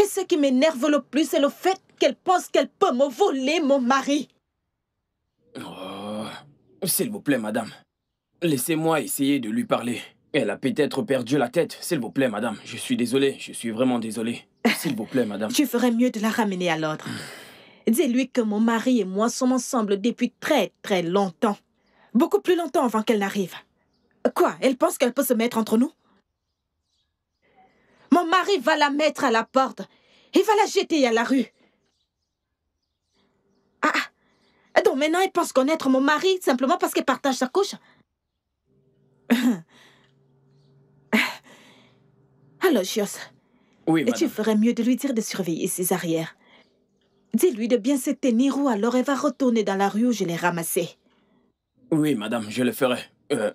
Et ce qui m'énerve le plus, c'est le fait qu'elle pense qu'elle peut me voler mon mari. Oh, s'il vous plaît, madame. Laissez-moi essayer de lui parler. Elle a peut-être perdu la tête. S'il vous plaît, madame. Je suis désolé. Je suis vraiment désolé. S'il vous plaît, madame. Tu ferais mieux de la ramener à l'ordre. Dis-lui que mon mari et moi sommes ensemble depuis très, très longtemps. Beaucoup plus longtemps avant qu'elle n'arrive. Quoi? Elle pense qu'elle peut se mettre entre nous? Mon mari va la mettre à la porte. Il va la jeter à la rue. Donc maintenant, elle pense connaître mon mari simplement parce qu'elle partage sa couche. Aloysius, Oui, tu madame. ferais mieux de lui dire de surveiller ses arrières. Dis-lui de bien se tenir ou alors elle va retourner dans la rue où je l'ai ramassée. Oui, madame, je le ferai.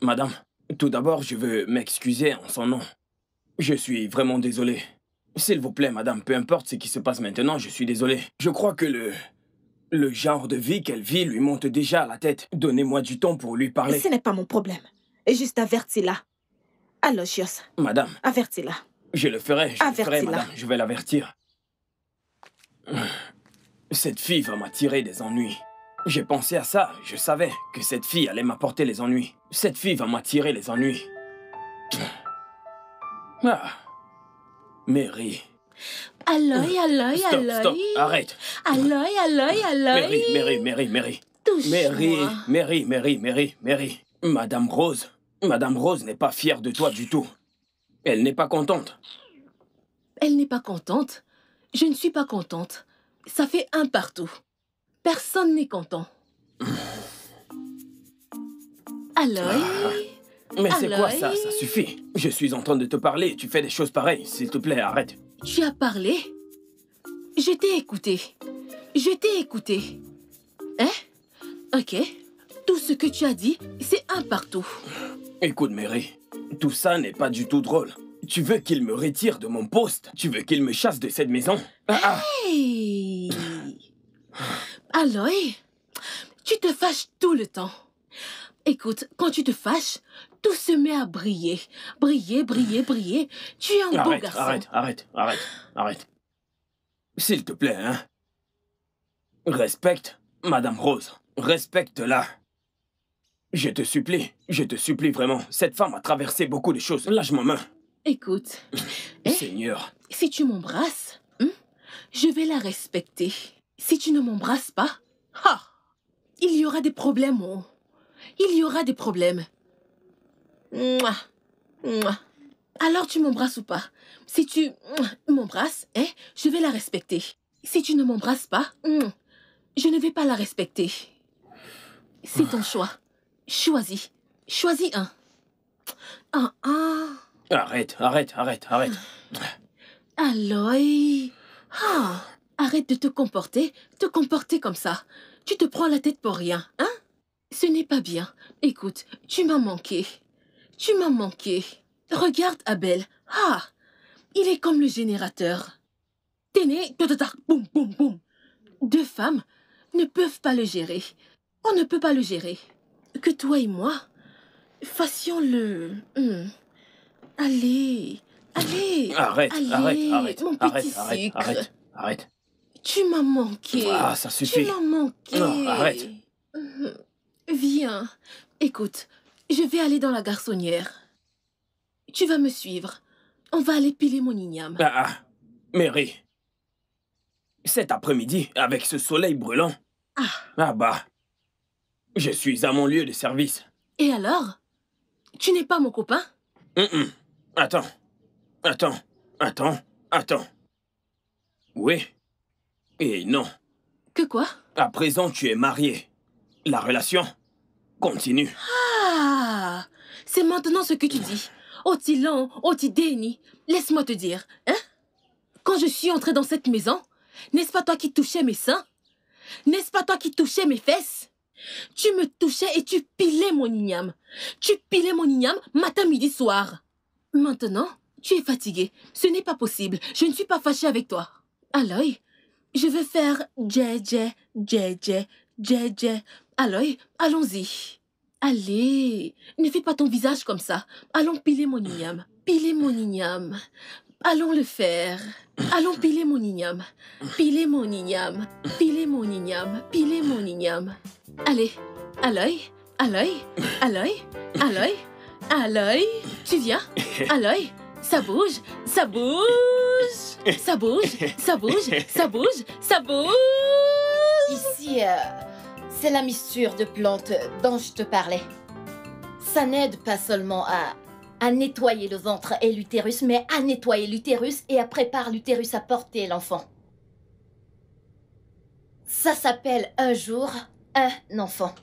Madame, tout d'abord, je veux m'excuser en son nom. Je suis vraiment désolé. S'il vous plaît, madame, peu importe ce qui se passe maintenant, je suis désolé. Je crois que le genre de vie qu'elle vit lui monte déjà à la tête. Donnez-moi du temps pour lui parler. Ce n'est pas mon problème. Et juste avertis-la. Aloysius, Madame, avertis-la. je le ferai, Avertis-la. madame. Je vais l'avertir. Cette fille va m'attirer des ennuis. J'ai pensé à ça. Je savais que cette fille allait m'apporter les ennuis. Cette fille va m'attirer les ennuis. Ah. Mary. Aloy, Stop, arrête. Aloy. Mary. Tout Touche-moi. Mary. Madame Rose n'est pas fière de toi du tout. Elle n'est pas contente. Elle n'est pas contente. Je ne suis pas contente. Ça fait un partout. Personne n'est content. Aloy. Mais c'est quoi Aloy. ça suffit. Je suis en train de te parler, tu fais des choses pareilles. S'il te plaît, arrête. Tu as parlé? Je t'ai écouté. Hein? Ok. Tout ce que tu as dit, c'est un partout. Écoute, Mary, tout ça n'est pas du tout drôle. Tu veux qu'il me retire de mon poste? Tu veux qu'il me chasse de cette maison? Hey! Aloy, tu te fâches tout le temps. Écoute, quand tu te fâches, tout se met à briller. Briller. Tu es un beau garçon. Arrête. S'il te plaît, hein. Respecte Madame Rose. Respecte-la. Je te supplie vraiment. Cette femme a traversé beaucoup de choses. Lâche ma main. Écoute, Seigneur. si tu m'embrasses, je vais la respecter. Si tu ne m'embrasses pas, il y aura des problèmes. Il y aura des problèmes. Mouah. Alors tu m'embrasses ou pas? Si tu m'embrasses, je vais la respecter. Si tu ne m'embrasses pas, je ne vais pas la respecter. C'est ton choix. Choisis un. Arrête. Aloy. Arrête de te comporter comme ça. Tu te prends la tête pour rien, hein? Ce n'est pas bien. Écoute, tu m'as manqué. Regarde Abel. Il est comme le générateur. T'es né, boum, boum, boum. Deux femmes ne peuvent pas le gérer. On ne peut pas le gérer. Que toi et moi, fassions-le. Allez. Arrête. Mon petit sucre. Arrête. Tu m'as manqué. Ça suffit. Tu m'as manqué. Non, arrête. Viens. Écoute, je vais aller dans la garçonnière. Tu vas me suivre. On va aller piler mon igname. Mary. Cet après-midi, avec ce soleil brûlant. Je suis à mon lieu de service. Et alors? Tu n'es pas mon copain? Attends. Oui. Et non. Que quoi? À présent, tu es marié. La relation continue. C'est maintenant ce que tu dis. Otilan, Otideni. Laisse-moi te dire, hein? Quand je suis entrée dans cette maison, n'est-ce pas toi qui touchais mes seins? N'est-ce pas toi qui touchais mes fesses? Tu me touchais et tu pilais mon igname. Matin, midi, soir. Maintenant, tu es fatigué. Ce n'est pas possible. Je ne suis pas fâchée avec toi. Aloy, je veux faire dje. Aloy, allons-y. Allez, ne fais pas ton visage comme ça. Allons piler mon igname. Allons le faire. Allons piler mon igname. Allez, Aloy, tu viens? Aloy, ça bouge. Ici, c'est la mixture de plantes dont je te parlais. Ça n'aide pas seulement à nettoyer le ventre et l'utérus, mais à nettoyer l'utérus et à préparer l'utérus à porter l'enfant. Ça s'appelle un jour, un enfant.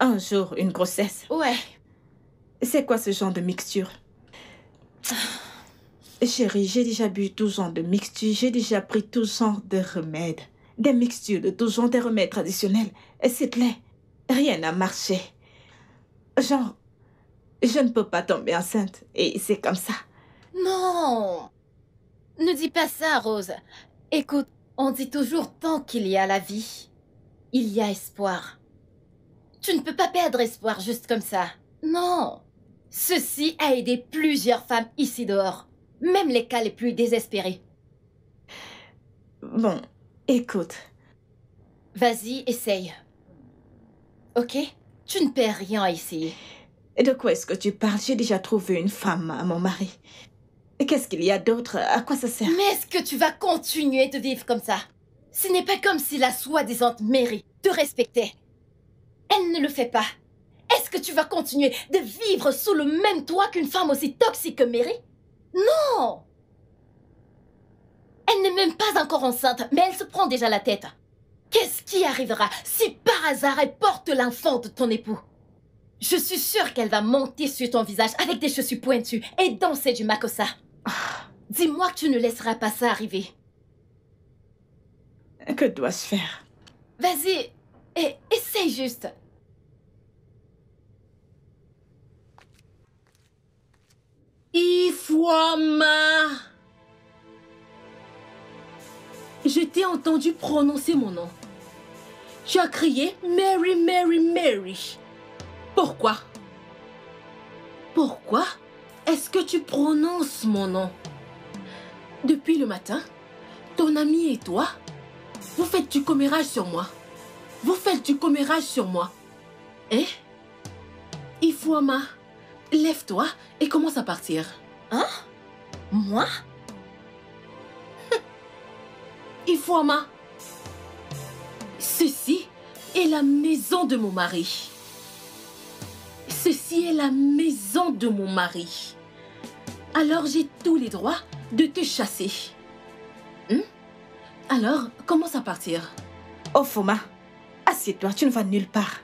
Un jour, une grossesse. Ouais. C'est quoi ce genre de mixture? Chérie, j'ai déjà bu tout genre de mixture, j'ai déjà pris tout genre de remèdes. Des mixtures de tout genre, des remèdes traditionnels. Et s'il te plaît, rien n'a marché. Genre, je ne peux pas tomber enceinte. Et c'est comme ça. Non! Ne dis pas ça, Rose. Écoute, on dit toujours tant qu'il y a la vie, il y a espoir. Tu ne peux pas perdre espoir juste comme ça. Non! Ceci a aidé plusieurs femmes ici dehors. Même les cas les plus désespérés. Bon, écoute. Vas-y, essaye. Ok? Tu ne perds rien à essayer. De quoi est-ce que tu parles? J'ai déjà trouvé une femme à mon mari. Qu'est-ce qu'il y a d'autre? À quoi ça sert? Mais est-ce que tu vas continuer de vivre comme ça? Ce n'est pas comme si la soi-disant Mary te respectait. Elle ne le fait pas. Est-ce que tu vas continuer de vivre sous le même toit qu'une femme aussi toxique que Mary? Non! Elle n'est même pas encore enceinte, mais elle se prend déjà la tête. Qu'est-ce qui arrivera si par hasard elle porte l'enfant de ton époux? Je suis sûre qu'elle va monter sur ton visage avec des chaussures pointues et danser du makossa. Dis-moi que tu ne laisseras pas ça arriver. Que dois-je faire? Vas-y, et essaye juste. Ifouama. Je t'ai entendu prononcer mon nom. Tu as crié Mary, Mary, Mary. Pourquoi? Pourquoi est-ce que tu prononces mon nom? Depuis le matin, ton ami et toi, vous faites du commérage sur moi. Vous faites du commérage sur moi. Eh? Ifouama, lève-toi et commence à partir. Hein? Moi? Ifouama, ceci est la maison de mon mari. Ceci est la maison de mon mari. Alors j'ai tous les droits de te chasser. Alors, commence à partir. Oh, Foma, assieds-toi, tu ne vas nulle part.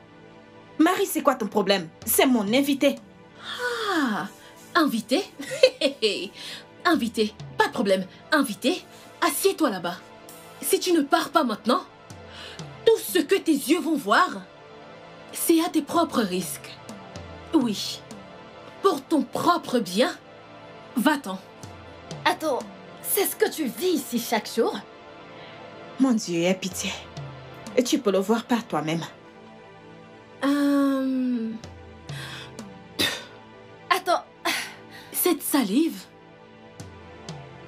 Marie, c'est quoi ton problème? C'est mon invité. Ah, invité? Invité, pas de problème. Invité, assieds-toi là-bas. Si tu ne pars pas maintenant, tout ce que tes yeux vont voir, c'est à tes propres risques. Oui, pour ton propre bien, va-t'en. Attends, c'est ce que tu vis ici chaque jour? Mon Dieu, aie pitié. Tu peux le voir par toi-même. Attends. Cette salive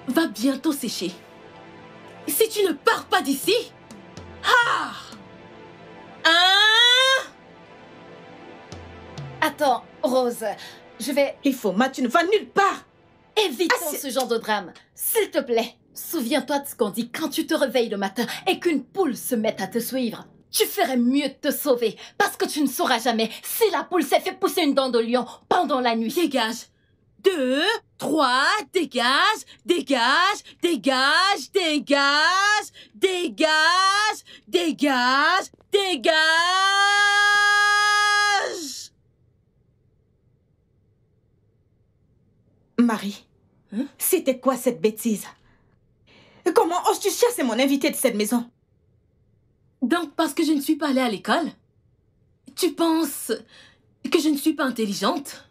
va bientôt sécher. Si tu ne pars pas d'ici... Ah! Attends, Rose, je vais... Ifouama, tu ne vas nulle part. Évitons ce genre de drame. S'il te plaît, souviens-toi de ce qu'on dit quand tu te réveilles le matin et qu'une poule se mette à te suivre. Tu ferais mieux de te sauver parce que tu ne sauras jamais si la poule s'est fait pousser une dent de lion pendant la nuit. Dégage. 2, 3, dégage, dégage, dégage, dégage, dégage, dégage, dégage. Marie, c'était quoi cette bêtise? Comment oses-tu chasser mon invité de cette maison? Donc, parce que je ne suis pas allée à l'école, tu penses que je ne suis pas intelligente?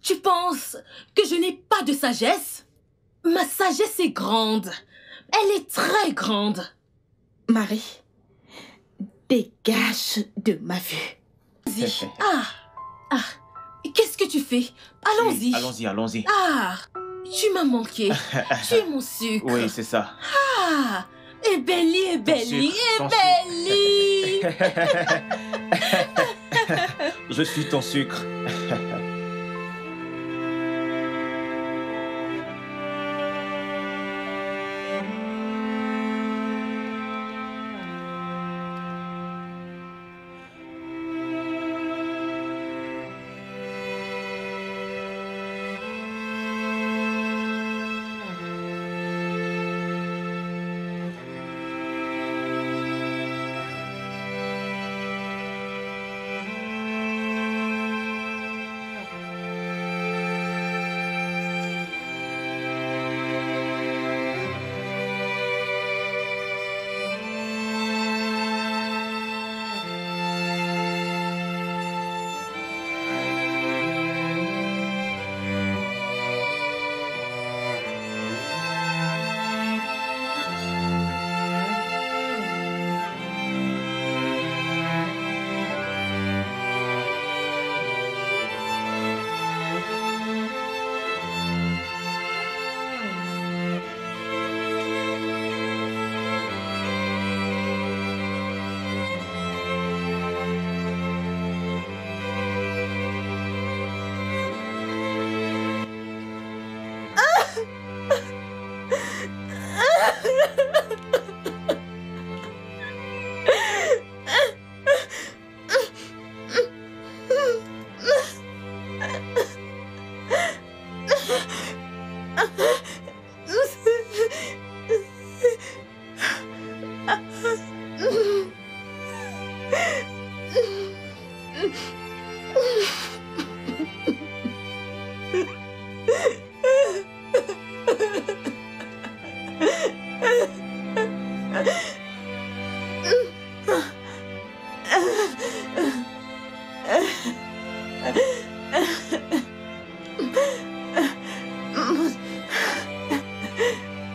Tu penses que je n'ai pas de sagesse? Ma sagesse est grande. Elle est très grande. Marie, dégage de ma vue. Vas-y. Ah. Qu'est-ce que tu fais? Allons-y. Allons-y, allons-y. Ah, tu m'as manqué. Tu es mon sucre. Oui, c'est ça. Ah, Ébellie. Ton Je suis ton sucre.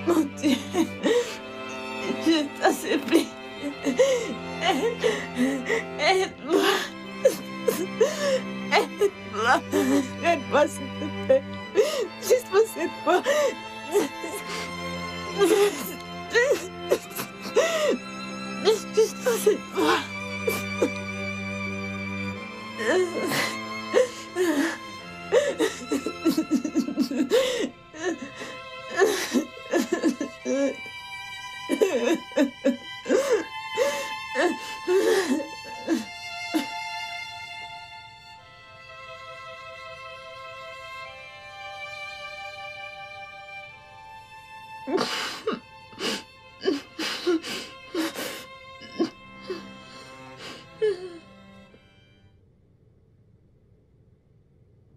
Mon Dieu, je t'en supplie. Aide-moi. Aide-moi. Aide-moi, s'il te plaît. Juste pour cette fois. Juste pour cette fois.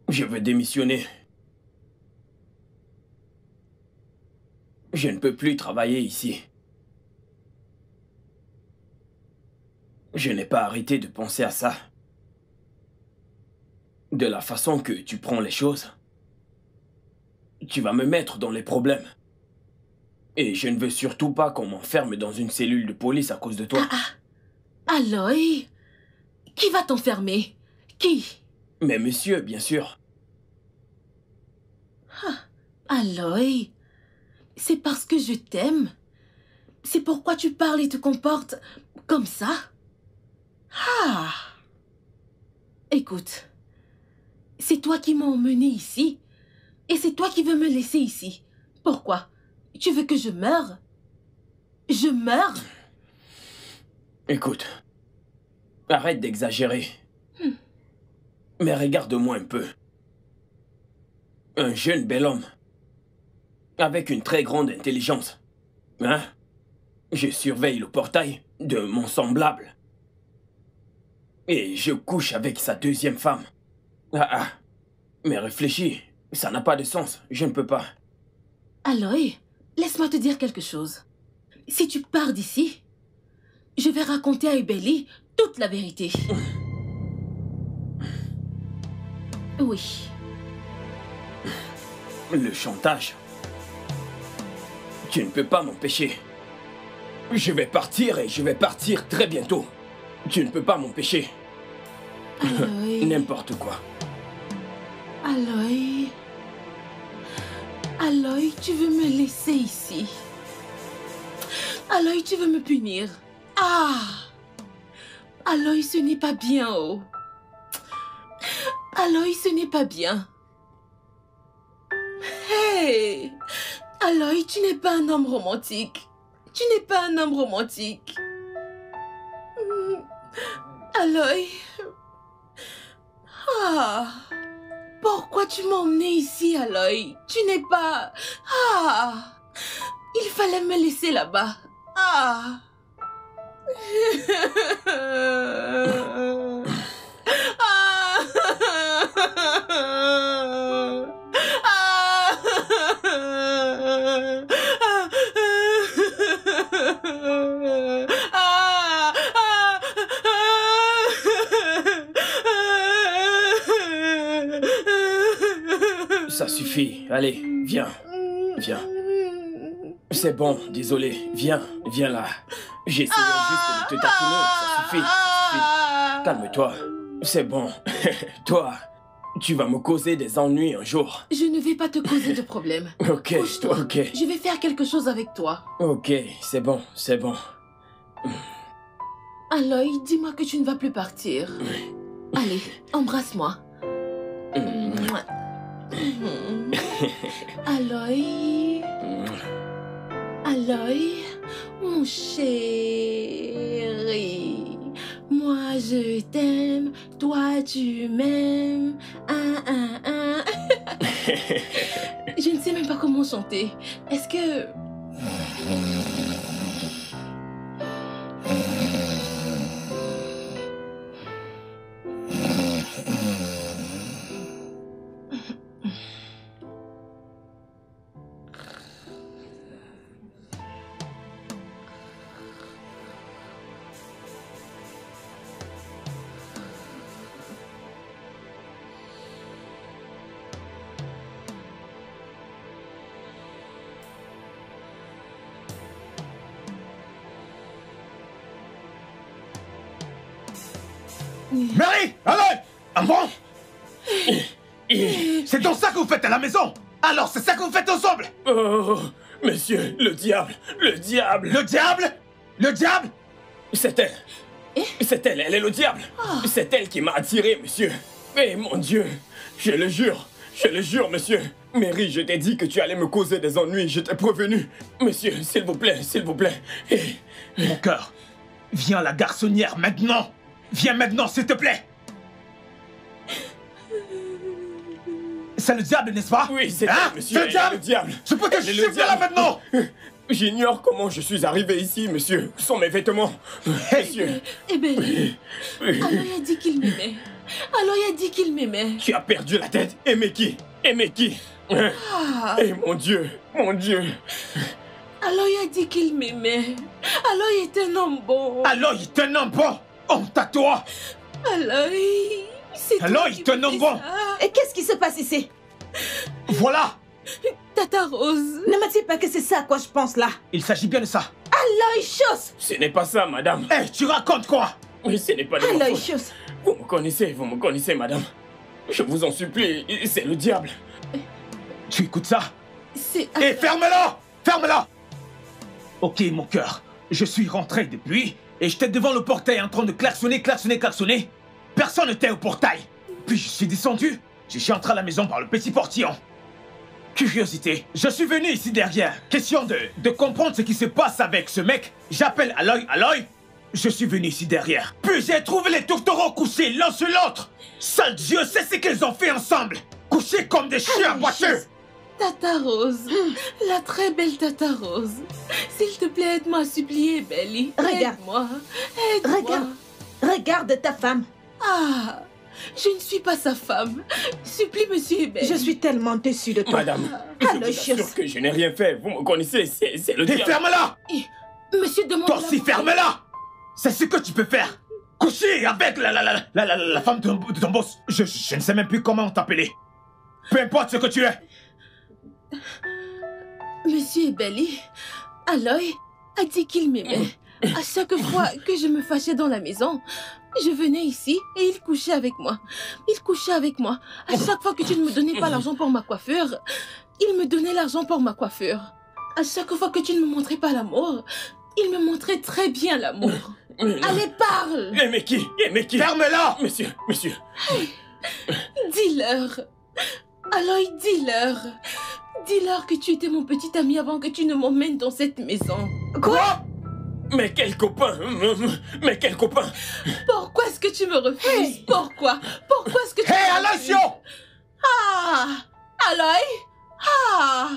Je veux démissionner. Je ne peux plus travailler ici. Je n'ai pas arrêté de penser à ça. De la façon que tu prends les choses, tu vas me mettre dans les problèmes. Et je ne veux surtout pas qu'on m'enferme dans une cellule de police à cause de toi. Aloy, qui va t'enfermer? Qui? Mais monsieur, bien sûr. Aloy, c'est parce que je t'aime. C'est pourquoi tu parles et te comportes comme ça. Écoute, c'est toi qui m'as emmené ici. Et c'est toi qui veux me laisser ici. Pourquoi? Tu veux que je meure? Je meurs? Écoute, arrête d'exagérer. Mais regarde-moi un peu. Un jeune bel homme. Avec une très grande intelligence. Hein? Je surveille le portail de mon semblable. Et je couche avec sa deuxième femme. Mais réfléchis, ça n'a pas de sens. Je ne peux pas. Aloy, laisse-moi te dire quelque chose. Si tu pars d'ici, je vais raconter à Ebeli toute la vérité. Oui. Le chantage. Tu ne peux pas m'empêcher. Je vais partir et je vais partir très bientôt. Tu ne peux pas m'empêcher. Aloy. N'importe quoi. Aloy. Aloy, tu veux me laisser ici. Aloy, tu veux me punir. Aloy, ce n'est pas bien, oh. Aloy, ce n'est pas bien. Hey! Aloy, tu n'es pas un homme romantique. Tu n'es pas un homme romantique. Aloy. Pourquoi tu m'as emmené ici, Aloy? Tu n'es pas... Il fallait me laisser là-bas. Ça suffit. Allez, viens. Viens. C'est bon, désolé. Viens, viens là. J'essayais juste de te taquiner. Ça suffit. Calme-toi. C'est bon. Toi, tu vas me causer des ennuis un jour. Je ne vais pas te causer de problème. Ok, Couche-toi. ok. Je vais faire quelque chose avec toi. Ok, c'est bon, c'est bon. Aloy, dis-moi que tu ne vas plus partir. Allez, embrasse-moi. Aloy. Aloy, mon chéri. Moi je t'aime, toi tu m'aimes. Je ne sais même pas comment chanter. Est-ce que... Mary, allez! Un bon? C'est donc ça que vous faites à la maison? Alors c'est ça que vous faites ensemble? Oh, monsieur, le diable! Le diable! Le diable? Le diable? C'est elle! C'est elle, elle est le diable! C'est elle qui m'a attiré, monsieur! Eh mon Dieu! Je le jure, monsieur! Mary, je t'ai dit que tu allais me causer des ennuis, je t'ai prévenu! Monsieur, s'il vous plaît, s'il vous plaît! Mon cœur, viens à la garçonnière maintenant! Viens maintenant, s'il te plaît! C'est le diable, n'est-ce pas? Oui, c'est hein? elle, monsieur! C'est le diable! Le diable! Je peux te chiffrer là maintenant! J'ignore comment je suis arrivé ici, monsieur. Où sont mes vêtements? Monsieur! Eh ben, alors il a dit qu'il m'aimait. Alors il a dit qu'il m'aimait. Tu as perdu la tête? Aimer qui? Aimer qui? Eh mon Dieu! Mon Dieu! Alors il a dit qu'il m'aimait. Alors il est un homme bon. Alors il est un homme bon! Honte à toi! Alors c'est toi Alors qui il est un me homme fais bon! ça. Et qu'est-ce qui se passe ici? Voilà! Tata Rose. Ne me dis pas que c'est ça à quoi je pense là. Il s'agit bien de ça. Aloysius! Ce n'est pas ça, madame. Eh, tu racontes quoi? Oui, ce n'est pas de ma faute. Aloysius! Vous me connaissez, madame. Je vous en supplie, c'est le diable. Tu écoutes ça? C'est... Et ferme-la! Ferme-la! Ok, mon cœur. Je suis rentré depuis et j'étais devant le portail en train de klaxonner. Personne n'était au portail. Puis je suis descendu. Je suis entré à la maison par le petit portillon. Curiosité, je suis venu ici derrière. Question de comprendre ce qui se passe avec ce mec. J'appelle Aloy. Je suis venu ici derrière. Puis j'ai trouvé les tourtereaux couchés l'un sur l'autre. Seul Dieu sait ce qu'ils ont fait ensemble. Couchés comme des chiens boiteux. Tata Rose, la très belle Tata Rose. S'il te plaît, aide-moi à supplier, Belly. Regarde. Aide-moi. Aide-moi. Regarde ta femme. Ah, je ne suis pas sa femme. Supplie, monsieur Ebel. Je suis tellement déçue de toi. Madame, je vous Aloysius. assure que je n'ai rien fait. Vous me connaissez, c'est le Et diable. ferme-la! Monsieur demande... Toi aussi, ferme-la! C'est ce que tu peux faire. Coucher avec la femme de ton boss. Je ne sais même plus comment t'appeler. Peu importe ce que tu es. Monsieur Ebeli, Aloy a dit qu'il m'aimait. À chaque fois que je me fâchais dans la maison, je venais ici et il couchait avec moi. À chaque fois que tu ne me donnais pas l'argent pour ma coiffure, il me donnait l'argent pour ma coiffure. À chaque fois que tu ne me montrais pas l'amour, il me montrait très bien l'amour. Allez, parle! Mais qui? Ferme-la! Monsieur. Dis-leur. Aloy, dis-leur. Dis-leur que tu étais mon petit ami avant que tu ne m'emmènes dans cette maison. Quoi? Mais quel copain! Pourquoi est-ce que tu me refuses? Pourquoi est-ce que tu Hé, me refuses? Alacio! Ah! Aloy? Ah!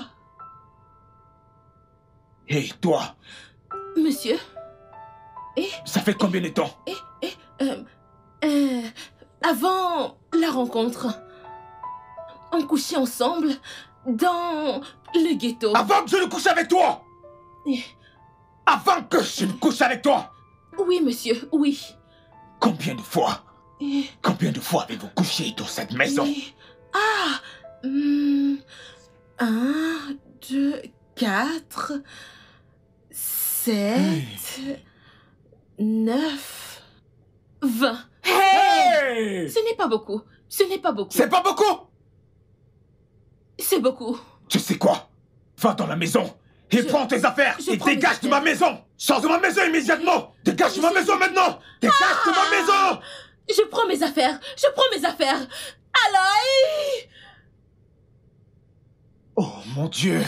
Hé, toi, Monsieur? ça fait combien de temps? Avant la rencontre, on couchait ensemble dans le ghetto. Avant que je ne couche avec toi! Eh. Avant que je ne couche avec toi! Oui, monsieur, oui. Combien de fois? Eh. Combien de fois avez-vous couché dans cette maison? Oui. Ah! 1, 2, 4, 7, 9, 20. Hey! Ce n'est pas beaucoup. C'est pas beaucoup! C'est beaucoup. Tu sais quoi? Va dans la maison et prends tes affaires je et prends mes dégage de affaires. ma maison! Sors de ma maison immédiatement! Dégage de ma maison maintenant! Dégage de ma maison! Je prends mes affaires. Aloy! Oh mon Dieu!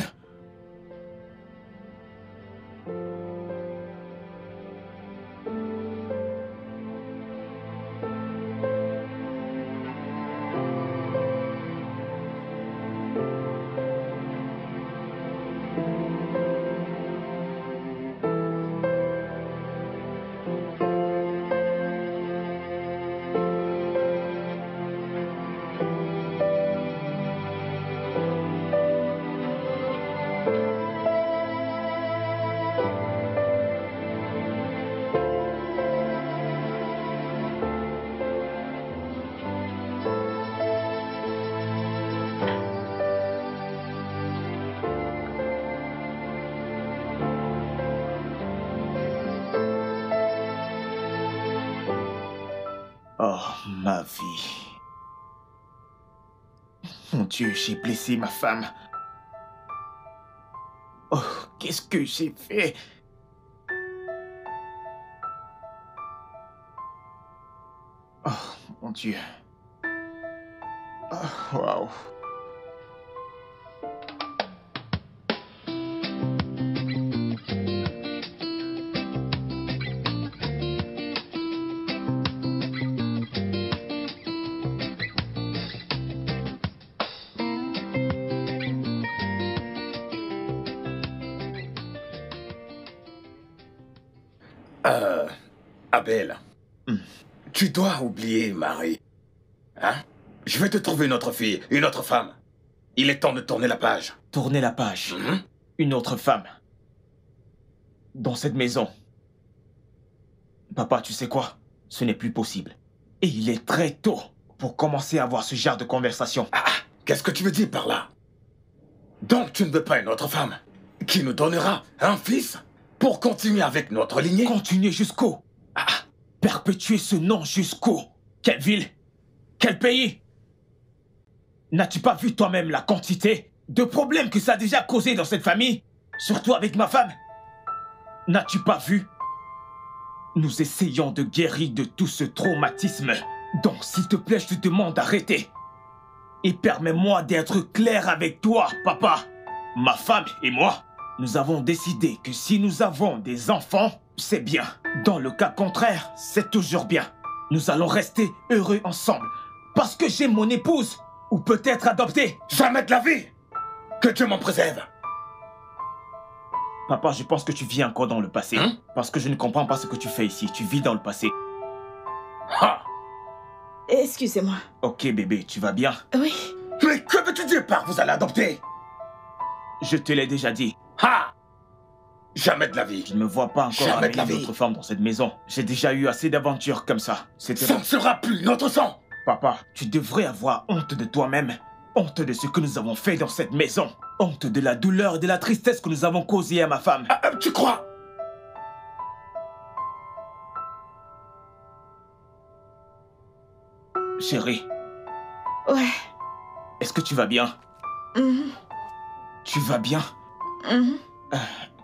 ma vie. Mon Dieu, j'ai blessé ma femme. Oh, qu'est-ce que j'ai fait? Oh, mon Dieu. Oh, waouh. Abel, tu dois oublier Marie. Hein? Je vais te trouver une autre fille, une autre femme. Il est temps de tourner la page. Tourner la page. Une autre femme. Dans cette maison. Papa, tu sais quoi? Ce n'est plus possible. Et il est très tôt pour commencer à avoir ce genre de conversation. Qu'est-ce que tu veux dire par là? Donc tu ne veux pas une autre femme qui nous donnera un fils pour continuer avec notre lignée? Continuer jusqu'où? Perpétuer ce nom jusqu'où? Quelle ville? Quel pays? N'as-tu pas vu toi-même la quantité de problèmes que ça a déjà causé dans cette famille? Surtout avec ma femme? N'as-tu pas vu? Nous essayons de guérir de tout ce traumatisme. Donc, s'il te plaît, je te demande d'arrêter. Et permets-moi d'être clair avec toi, papa. Ma femme et moi, nous avons décidé que si nous avons des enfants, c'est bien. Dans le cas contraire, c'est toujours bien. Nous allons rester heureux ensemble. Parce que j'ai mon épouse. Ou peut-être adopter. Jamais de la vie! Que Dieu m'en préserve! Papa, je pense que tu vis encore dans le passé. Parce que je ne comprends pas ce que tu fais ici. Tu vis dans le passé. Excusez-moi. Ok, bébé, tu vas bien? Oui. Mais que veux-tu dire par vous allez adopter? Je te l'ai déjà dit. Jamais de la vie. Je ne me vois pas encore avec une autre femme dans cette maison. J'ai déjà eu assez d'aventures comme ça. Ça ne sera plus notre sang. Papa, tu devrais avoir honte de toi-même. Honte de ce que nous avons fait dans cette maison. Honte de la douleur et de la tristesse que nous avons causée à ma femme. Tu crois? Chérie. Ouais. Est-ce que tu vas bien? Tu vas bien?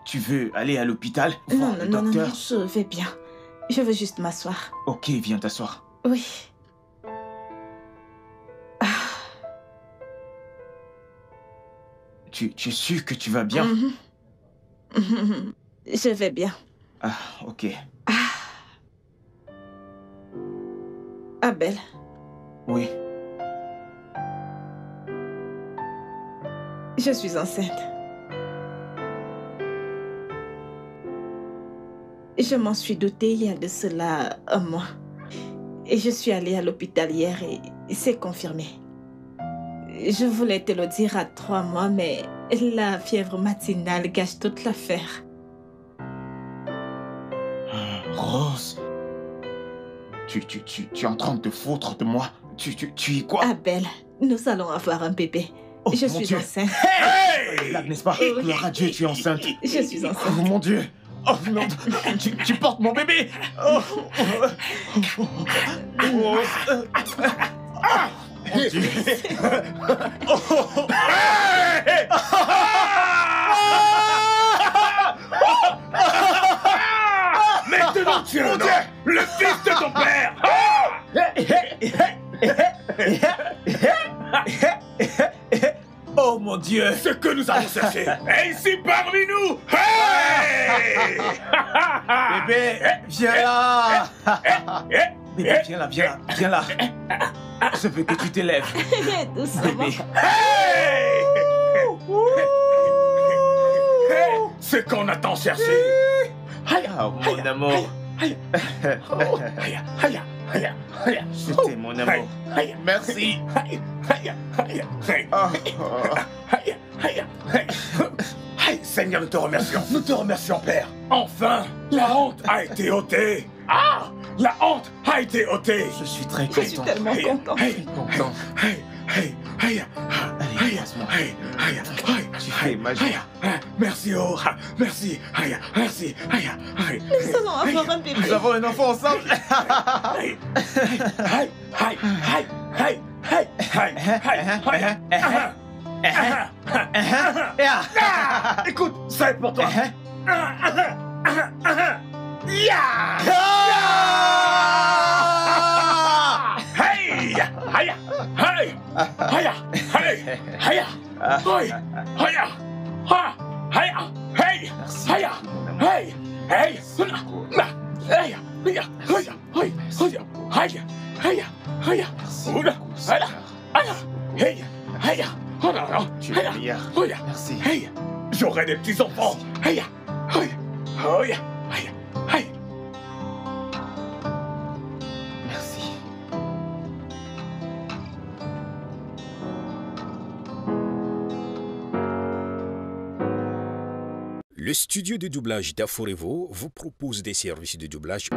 Tu veux aller à l'hôpital voir le docteur? Non, je vais bien. Je veux juste m'asseoir. Ok, viens t'asseoir. Oui. Tu es sûr que tu vas bien? Je vais bien. Ok. Abel. Oui. Je suis enceinte. Je m'en suis doutée il y a de cela un mois. Et je suis allée à l'hôpital hier et c'est confirmé. Je voulais te le dire à 3 mois, mais la fièvre matinale gâche toute l'affaire. Rose, tu es en train de te foutre de moi. Tu es quoi? Abel, nous allons avoir un bébé. Oh, je mon suis Dieu. enceinte. Hey! Là, n'est-ce pas? Oui. Gloire à Dieu, tu es enceinte. Je suis enceinte. Oh mon Dieu. Oh non, tu portes mon bébé. Oh. Mon Dieu. Maintenant tu es le fils de ton père. Oh mon Dieu. Ce que nous allons chercher est ici parmi nous. Hey! Bébé, viens là. Bébé, viens là, viens là, viens là. Je veux que tu t'élèves. Doucement. Bébé. Hey! Ce qu'on a tant cherché. Oh mon amour. Je t'aime mon amour. Merci. Seigneur, nous te remercions. Nous te remercions, Père. Enfin, la honte a été ôtée. La honte a été ôtée. Je suis très Je suis content. tellement content. Content. Allez, aïe, aïe, aïe, aïe, Tu fais magie. merci, oh, merci, aïe, merci, aïe, aïe. Nous allons avoir un bébé. Nous avons un enfant ensemble. Aïe, aïe, aïe, aïe, aïe, aïe, aïe, aïe. Écoute, ça est pour toi. Hey! Aïe! Aïe! Aïe! Aïe! Aïe! Aïe! Aïe! Aïe! Hey! Merci. Aïe! Hey! Hey! Aïe! Aïe! Aïe! Aïe! Aïe! Merci Oula! beaucoup, Aïe! Seigneur. Aïe! Hey! Aïe! Oh là là! Tu es le meilleur. Aïe! Merci. Hey! J'aurai des petits-enfants! Aïe! Aïe! Aïe! Aïe! Aïe! Merci. Le studio de doublage d'Aforevo vous propose des services de doublage